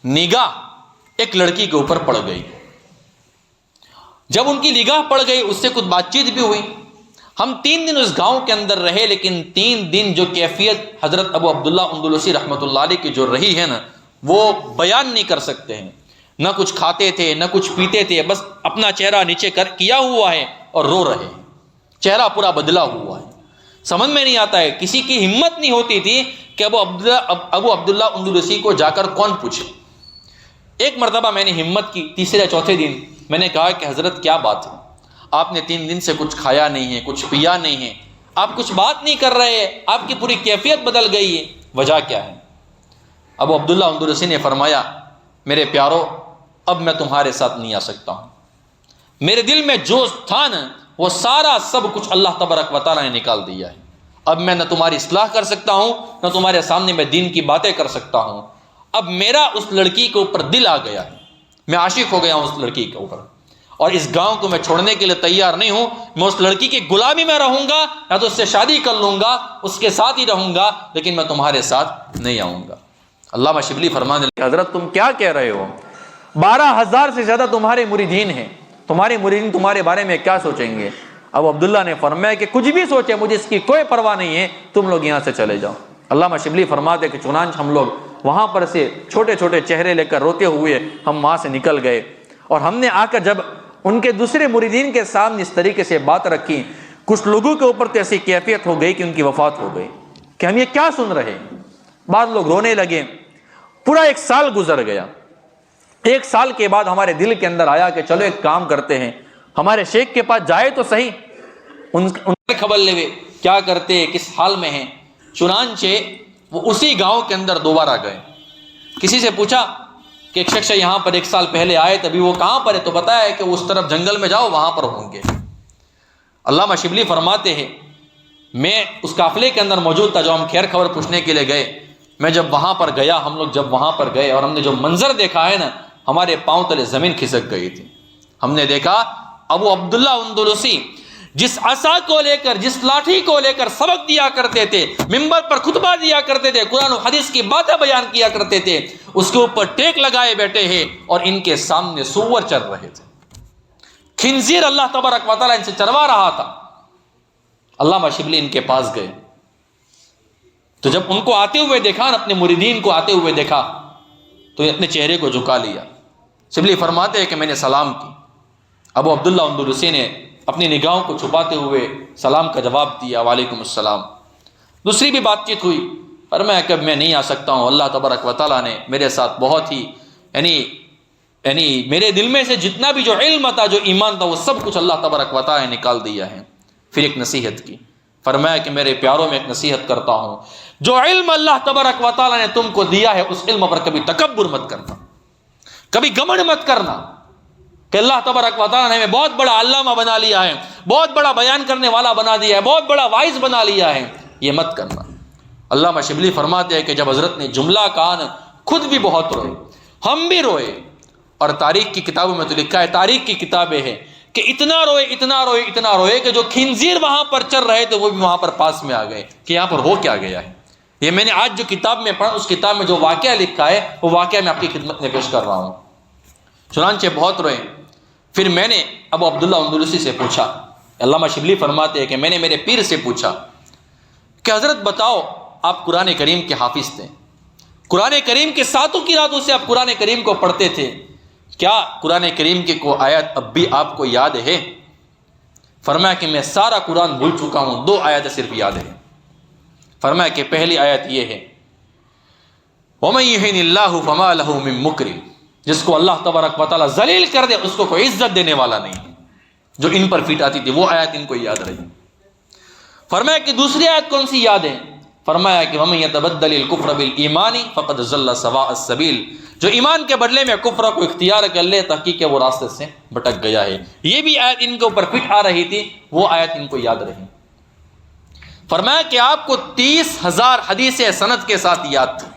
نگاہ ایک لڑکی کے اوپر پڑ گئی۔ جب ان کی نگاہ پڑ گئی، اس سے کچھ بات چیت بھی ہوئی۔ ہم 3 دن اس گاؤں کے اندر رہے، لیکن 3 دن جو کیفیت حضرت ابو عبداللہ اندلسی رحمۃ اللہ علیہ کی جو رہی ہے نا، وہ بیان نہیں کر سکتے ہیں۔ نہ کچھ کھاتے تھے، نہ کچھ پیتے تھے، بس اپنا چہرہ نیچے کیا ہوا ہے اور رو رہے ہیں، چہرہ پورا بدلا ہوا ہے۔ سمجھ میں نہیں آتا ہے، کسی کی ہمت نہیں ہوتی تھی کہ ابو عبداللہ اندلسی کو جا کر کون پوچھے۔ ایک مرتبہ میں نے ہمت کی، تیسرے چوتھے دن میں نے کہا کہ حضرت کیا بات ہے، آپ نے 3 دن سے کچھ کھایا نہیں ہے، کچھ پیا نہیں ہے، آپ کچھ بات نہیں کر رہے ہیں، آپ کی پوری کیفیت بدل گئی ہے، وجہ کیا ہے؟ ابو عبداللہ اندلسی نے فرمایا، میرے پیارو، اب میں تمہارے ساتھ نہیں آ سکتا ہوں، میرے دل میں جو تھا نا وہ سارا سب کچھ اللہ تبارک و تعالیٰ نے نکال دیا ہے، اب میں نہ تمہاری اصلاح کر سکتا ہوں، نہ تمہارے سامنے میں دین کی باتیں کر سکتا ہوں، اب میرا اس لڑکی کے اوپر دل آ گیا ہے، میں عاشق ہو گیا ہوں اس لڑکی کے اوپر، اور اس گاؤں کو میں چھوڑنے کے لیے تیار نہیں ہوں، میں اس لڑکی کی غلامی میں رہوں گا، یا تو اس سے شادی کر لوں گا، اس کے ساتھ ہی رہوں گا، لیکن میں تمہارے ساتھ نہیں آؤں گا۔ علامہ شبلی فرمانے لگے، حضرت تم کیا کہہ رہے ہو؟ 12,000 سے زیادہ تمہارے مریدین ہیں، تمہارے مریدین تمہارے بارے میں کیا سوچیں گے؟ ابو عبداللہ نے فرمایا کہ کچھ بھی سوچے مجھے اس کی کوئی پرواہ نہیں ہے، تم لوگ یہاں سے چلے جاؤ۔ علامہ شبلی فرماتے کہ چنانچہ ہم لوگ وہاں پر سے چھوٹے چھوٹے چہرے لے کر روتے ہوئے ہم وہاں سے نکل گئے، اور ہم نے آ کر جب ان کے دوسرے مریدین کے سامنے اس طریقے سے بات رکھی، کچھ لوگوں کے اوپر تو ایسی کیفیت ہو گئی کہ ان کی وفات ہو گئی کہ ہم یہ کیا سن رہے ہیں۔ بعض لوگ رونے لگے۔ پورا 1 سال گزر گیا۔ 1 سال کے بعد ہمارے دل کے اندر آیا کہ چلو ایک کام کرتے ہیں، ہمارے شیخ کے پاس جائے تو صحیح، ان سے خبر لے کیا کرتے کس حال میں ہیں۔ چنانچہ وہ اسی گاؤں کے اندر دوبارہ گئے۔ کسی سے پوچھا کہ ایک شخص یہاں پر 1 سال پہلے آئے، تبھی وہ کہاں پر ہے؟ تو بتایا ہے کہ اس طرف جنگل میں جاؤ، وہاں پر ہوں گے۔ علامہ شبلی فرماتے ہیں میں اس قافلے کے اندر موجود تھا جو ہم خیر خبر پوچھنے کے لیے گئے۔ میں جب وہاں پر گیا، ہم لوگ جب وہاں پر گئے اور ہم نے جو منظر دیکھا ہے نا، ہمارے پاؤں تلے زمین کھسک گئی تھی۔ ہم نے دیکھا ابو عبداللہ اندلسی جس عصا کو لے کر، جس لاٹھی کو لے کر سبق دیا کرتے تھے، منبر پر خطبہ دیا کرتے تھے، قرآن و حدیث کی باتیں بیان کیا کرتے تھے، اس کے اوپر ٹیک لگائے بیٹھے ہیں اور ان کے سامنے سور چل رہے تھے۔ خنزیر اللہ تبارک و تعالیٰ ان سے چروا رہا تھا۔ علامہ شبلی ان کے پاس گئے تو جب ان کو آتے ہوئے دیکھا نا، اپنے مریدین کو آتے ہوئے دیکھا تو اپنے چہرے کو جھکا لیا۔ شبلی فرماتے ہیں کہ میں نے سلام کی۔ ابو عبداللہ اندلسی نے اپنی نگاہوں کو چھپاتے ہوئے سلام کا جواب دیا، وعلیکم السلام۔ دوسری بھی بات چیت ہوئی، فرمایا کہ میں نہیں آ سکتا ہوں، اللہ تبارک و تعالیٰ نے میرے ساتھ بہت ہی یعنی میرے دل میں سے جتنا بھی جو علم تھا، جو ایمان تھا، وہ سب کچھ اللہ تبارک و تعالیٰ نے نکال دیا ہے۔ پھر ایک نصیحت کی، فرمایا کہ میرے پیاروں میں ایک نصیحت کرتا ہوں، جو علم اللہ تبارک و تعالیٰ نے تم کو دیا ہے اس علم پر کبھی تکبر مت کرنا، کبھی گھمنڈ مت کرنا کہ اللہ تبارک و تعالیٰ نے ہمیں بہت بڑا علامہ بنا لیا ہے، بہت بڑا بیان کرنے والا بنا دیا ہے، بہت بڑا وائز بنا لیا ہے، یہ مت کرنا۔ علامہ شبلی فرماتے ہیں کہ جب حضرت نے جملہ کہا نا، خود بھی بہت روئے، ہم بھی روئے، اور تاریخ کی کتابوں میں تو لکھا ہے، تاریخ کی کتابیں ہیں کہ اتنا روئے اتنا روئے اتنا روئے کہ جو خنزیر وہاں پر چل رہے تھے وہ بھی وہاں پر پاس میں آ گئے کہ یہاں پر ہو کیا گیا ہے۔ یہ میں نے آج جو کتاب میں پڑھا، اس کتاب میں جو واقعہ لکھا ہے وہ واقعہ میں آپ کی خدمت میں پیش کر رہا ہوں۔ چنانچہ بہت روئے۔ پھر میں نے ابو عبداللہ اندلسی سے پوچھا، علامہ شبلی فرماتے ہیں کہ میں نے میرے پیر سے پوچھا کہ حضرت بتاؤ، آپ قرآن کریم کے حافظ تھے، قرآن کریم کے ساتوں کی راتوں سے آپ قرآن کریم کو پڑھتے تھے، کیا قرآن کریم کی کوئی آیت اب بھی آپ کو یاد ہے؟ فرمایا کہ میں سارا قرآن بھول چکا ہوں، 2 آیتیں صرف یاد ہیں۔ فرمایا کہ پہلی آیت یہ ہے، وَمَن يُهِنِ اللَّهُ فَمَا لَهُ مِن مُكْرِمٍ، جس کو اللہ تبارک و تعالیٰ ذلیل کر دے اس کو کوئی عزت دینے والا نہیں ہے۔ جو ان پر فیٹ آتی تھی وہ آیت ان کو یاد رہی۔ فرمایا کہ دوسری آیت کون سی یاد ہے؟ فرمایا کہ وَمَن يَتَبَدَّلِ الْكُفْرَ بِالْإِيمَانِ فَقَدْ ضَلَّ سَوَاءَ السَّبِيلِ، جو ایمان کے بدلے میں کفر کو اختیار کر لے تحقیق وہ راستے سے بھٹک گیا ہے۔ یہ بھی آیت ان کے اوپر فٹ آ رہی تھی، وہ آیت ان کو یاد رہی۔ فرمایا کہ آپ کو 30,000 حدیثیں سند کے ساتھ یاد تھی،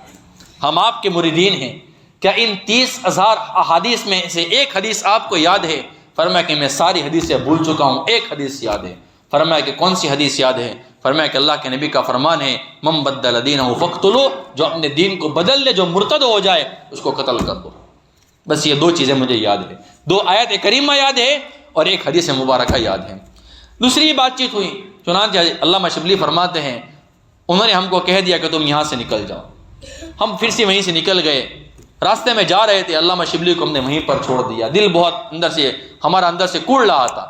ہم آپ کے مریدین ہیں، کیا ان 30,000 احادیث میں سے ایک حدیث آپ کو یاد ہے؟ فرمایا کہ میں ساری حدیثیں بھول چکا ہوں، ایک حدیث یاد ہے۔ فرمایا کہ کون سی حدیث یاد ہے؟ فرمایا کہ اللہ کے نبی کا فرمان ہے، من بدل دینہ فاقتلوہ، جو اپنے دین کو بدل لے، جو مرتد ہو جائے اس کو قتل کر دو۔ بس یہ 2 چیزیں مجھے یاد ہے، 2 آیت کریمہ یاد ہے اور ایک حدیث مبارکہ یاد ہے۔ دوسری بات چیت ہوئی، چنانچہ علامہ شبلی فرماتے ہیں انہوں نے ہم کو کہہ دیا کہ تم یہاں سے نکل جاؤ۔ ہم پھر سے وہیں سے نکل گئے، راستے میں جا رہے تھے، علامہ شبلی کو ہم نے وہیں پر چھوڑ دیا۔ دل بہت ہمارا اندر سے کوڑ رہا تھا۔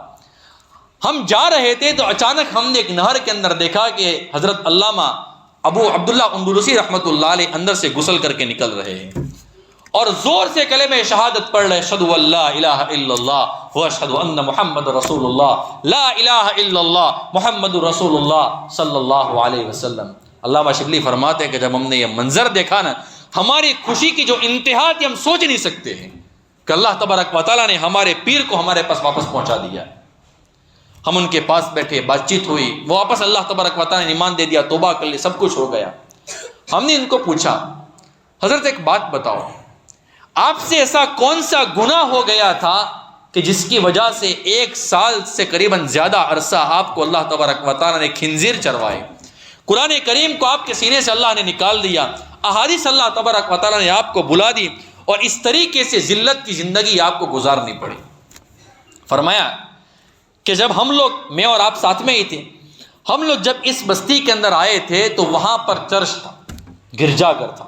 ہم جا رہے تھے تو اچانک ہم نے ایک نہر کے اندر دیکھا کہ حضرت علامہ ابو عبداللہ اندلسی رحمۃ اللہ علیہ اندر سے غسل کر کے نکل رہے ہیں اور زور سے کلمہ شہادت پڑھ رہے، اشہد ان لا الہ الا اللہ واشہد ان محمد رسول اللہ، لا الہ الا اللہ محمد رسول اللہ صلی اللہ علیہ وسلم۔ علامہ شبلی فرماتے ہیں کہ جب ہم نے یہ منظر دیکھا نا، ہماری خوشی کی جو انتہا تھی ہم سوچ نہیں سکتے ہیں کہ اللہ تبارک و تعالیٰ نے ہمارے پیر کو ہمارے پاس واپس پہنچا دیا۔ ہم ان کے پاس بیٹھے، بات چیت ہوئی، وہ واپس اللہ تبارک و تعالیٰ نے ایمان دے دیا، توبہ کر لی، سب کچھ ہو گیا۔ ہم نے ان کو پوچھا، حضرت ایک بات بتاؤ، آپ سے ایسا کون سا گناہ ہو گیا تھا کہ جس کی وجہ سے 1 سال سے قریباً زیادہ عرصہ آپ کو اللہ تبارک و تعالیٰ نے خنزیر چروائے، قرآن کریم کو آپ کے سینے سے اللہ نے نکال دیا، احادیث اللہ تبارک و تعالیٰ نے آپ کو بلا دی، اور اس طریقے سے ذلت کی زندگی آپ کو گزارنی پڑی۔ فرمایا کہ جب ہم لوگ، میں اور آپ ساتھ میں ہی تھے، ہم لوگ جب اس بستی کے اندر آئے تھے تو وہاں پر چرچ تھا، گرجا گھر تھا.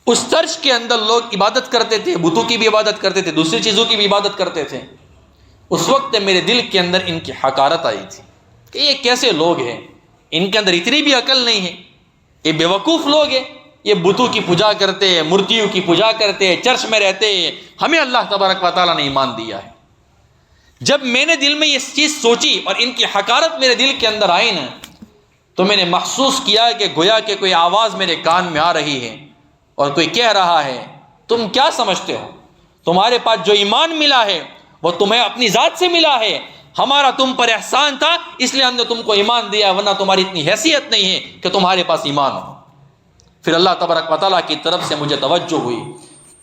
اس چرچ کے اندر لوگ عبادت کرتے تھے، بتوں کی بھی عبادت کرتے تھے، دوسری چیزوں کی بھی عبادت کرتے تھے. اس وقت میرے دل کے اندر ان کی حقارت آئی تھی کہ یہ کیسے لوگ ہیں، ان کے اندر اتنی بھی عقل نہیں ہے، یہ بیوقوف لوگ ہیں، یہ بتوں کی پوجا کرتے ہیں، مورتیوں کی پوجا کرتے ہیں، چرچ میں رہتے ہیں، ہمیں اللہ تبارک و تعالیٰ نے ایمان دیا ہے. جب میں نے دل میں یہ چیز سوچی اور ان کی حقارت میرے دل کے اندر آئی نا، تو میں نے محسوس کیا کہ گویا کہ کوئی آواز میرے کان میں آ رہی ہے اور کوئی کہہ رہا ہے تم کیا سمجھتے ہو، تمہارے پاس جو ایمان ملا ہے وہ تمہیں اپنی ذات سے ملا ہے، ہمارا تم پر احسان تھا اس لیے ہم نے تم کو ایمان دیا، ورنہ تمہاری اتنی حیثیت نہیں ہے کہ تمہارے پاس ایمان ہو. پھر اللہ تبارک و تعالیٰ کی طرف سے مجھے توجہ ہوئی،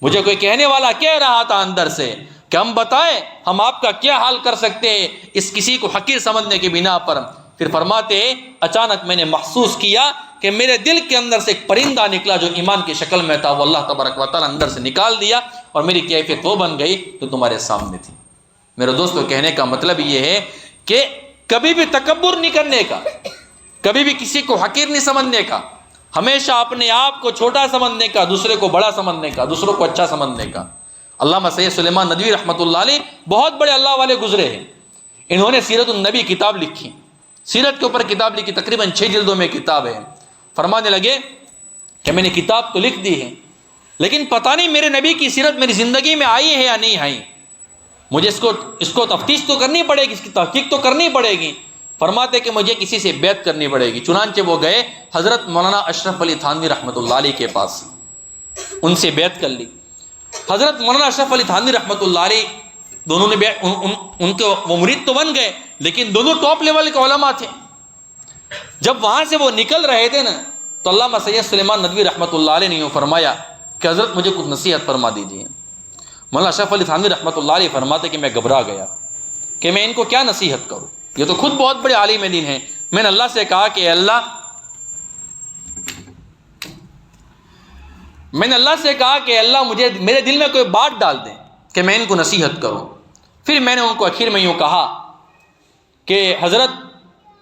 مجھے کوئی کہنے والا کہہ رہا تھا اندر سے کہ ہم بتائیں ہم آپ کا کیا حال کر سکتے ہیں اس کسی کو حقیر سمجھنے کی بنا پر. پھر فرماتے ہیں اچانک میں نے محسوس کیا کہ میرے دل کے اندر سے ایک پرندہ نکلا جو ایمان کی شکل میں تھا، وہ اللہ تبارک و تعالیٰ اندر سے نکال دیا اور میری کیفیت وہ بن گئی جو تمہارے سامنے تھی. میرے دوستوں کہنے کا مطلب یہ ہے کہ کبھی بھی تکبر نہیں کرنے کا، کبھی بھی کسی کو حقیر نہیں سمجھنے کا، ہمیشہ اپنے آپ کو چھوٹا سمجھنے کا، دوسرے کو بڑا سمجھنے کا، دوسروں کو اچھا سمجھنے کا. علامہ سید سلیمان ندوی رحمۃ اللہ علیہ بہت بڑے اللہ والے گزرے ہیں. انہوں نے سیرت النبی کتاب لکھی، سیرت کے اوپر کتاب لکھی، تقریباً 6 جلدوں میں کتاب ہے. فرمانے لگے کہ میں نے کتاب تو لکھ دی ہے لیکن پتہ نہیں میرے نبی کی سیرت میری زندگی میں آئی ہے یا نہیں آئی، مجھے اس کو تفتیش تو کرنی پڑے گی، اس کی تحقیق تو کرنی پڑے گی. فرماتے کہ مجھے کسی سے بیعت کرنی پڑے گی. چنانچہ وہ گئے حضرت مولانا اشرف علی تھانوی رحمۃ اللہ علیہ کے پاس، ان سے بیعت کر لی. حضرت مولانا اشرف علی تھانوی رحمۃ اللہ علیہ دونوں نے ان کے وہ مرید تو بن گئے لیکن دونوں ٹاپ لیول کے علماء تھے. جب وہاں سے وہ نکل رہے تھے نا تو علامہ سید سلیمان ندوی رحمۃ اللہ علیہ نے فرمایا کہ حضرت مجھے کچھ نصیحت فرما دیجیے. مولانا اشرف علی تھانوی رحمۃ اللہ علیہ فرماتے کہ میں گھبرا گیا کہ میں ان کو کیا نصیحت کروں، یہ تو خود بہت بڑے عالم دین ہیں. میں نے اللہ سے کہا کہ اللہ مجھے میرے دل میں کوئی بات ڈال دیں کہ میں ان کو نصیحت کروں. پھر میں نے ان کو آخر میں یوں کہا کہ حضرت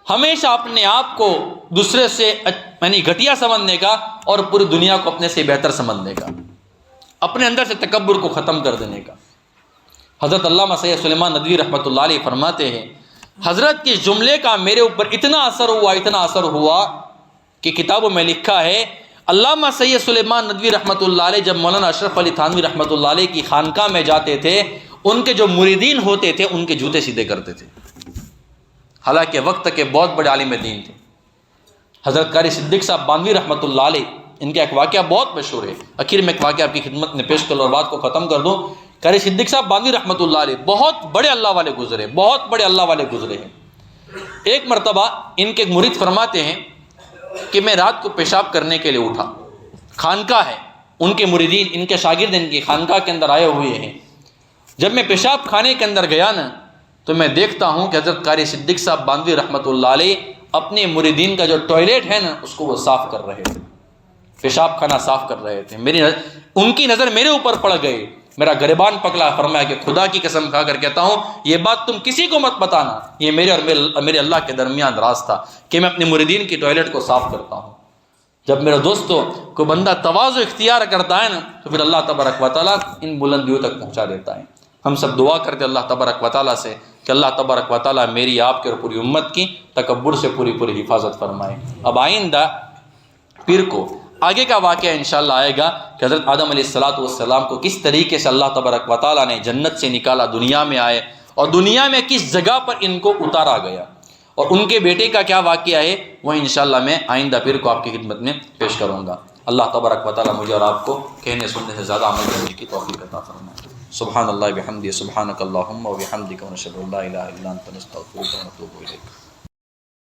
ہمیشہ اپنے آپ کو دوسرے سے یعنی گھٹیا سمجھنے کا اور پوری دنیا کو اپنے سے بہتر سمجھنے کا، اپنے اندر سے تکبر کو ختم کر دینے کا. حضرت علامہ سید سلیمان ندوی رحمۃ اللہ علیہ فرماتے ہیں حضرت کے جملے کا میرے اوپر اتنا اثر ہوا کہ کتابوں میں لکھا ہے علامہ سید سلیمان ندوی رحمۃ اللہ علیہ جب مولانا اشرف علی تھانوی رحمۃ اللہ علیہ کی خانقاہ میں جاتے تھے ان کے جو مریدین ہوتے تھے ان کے جوتے سیدھے کرتے تھے، حالانکہ وقت کے بہت بڑے عالم دین تھے. حضرت قاری صدیق صاحب بانوی رحمۃ اللہ علیہ، ان کا ایک واقعہ بہت مشہور ہے، آخر میں ایک واقعہ آپ کی خدمت میں پیش کر لوں اور بات کو ختم کر دوں. قاری صدیق صاحب بانوی رحمۃ اللہ علیہ بہت بڑے اللہ والے گزرے، بہت بڑے اللہ والے گزرے ہیں. ایک مرتبہ ان کے ایک مرید فرماتے ہیں کہ میں رات کو پیشاب کرنے کے لیے اٹھا، خانقاہ ہے، ان کے مریدین ان کے شاگرد ان کی خانقاہ کے اندر آئے ہوئے ہیں. جب میں پیشاب خانے کے اندر گیا نا تو میں دیکھتا ہوں کہ حضرت قاری صدیق صاحب بانوی رحمۃ اللہ علیہ اپنے مریدین کا جو ٹوائلٹ ہے نا اس کو وہ صاف کر رہے تھے، پیشاب خانہ صاف کر رہے تھے. ان کی نظر میرے اوپر پڑ گئی، میرا گریبان پکڑا. فرمایا کہ خدا کی قسم کھا کر کہتا ہوں یہ بات تم کسی کو مت بتانا، یہ میرے اور میرے اللہ کے درمیان راز تھا کہ میں اپنے مریدین کی ٹوائلٹ کو صاف کرتا ہوں. جب میرے دوستوں کو بندہ تواضع اختیار کرتا ہے نا تو پھر اللہ تبارک و تعالیٰ ان بلندیوں تک پہنچا دیتا ہے. ہم سب دعا کرتے اللہ تبارک و تعالیٰ سے کہ اللہ تبارک و تعالیٰ میری آپ کے اور پوری امت کی تکبر سے پوری حفاظت فرمائے. اب آئندہ پیر کو آگے کا واقعہ انشاءاللہ آئے گا کہ حضرت آدم علیہ السلام کو کس طریقے سے اللہ تبارک و تعالیٰ نے جنت سے نکالا، دنیا میں آئے اور دنیا میں کس جگہ پر ان کو اتارا گیا، اور ان کے بیٹے کا کیا واقعہ ہے وہ انشاءاللہ میں آئندہ پیر کو آپ کی خدمت میں پیش کروں گا. اللہ تبارک و تعالیٰ مجھے اور آپ کو کہنے سننے سے زیادہ عمل کرنے کی توفیق عطا فرمائے. سبحان اللہ بحمدہ، سبحانک اللہم و بحمدک، ونشہد ان لا الہ الا انت، نستغفرک ونتوب الیک.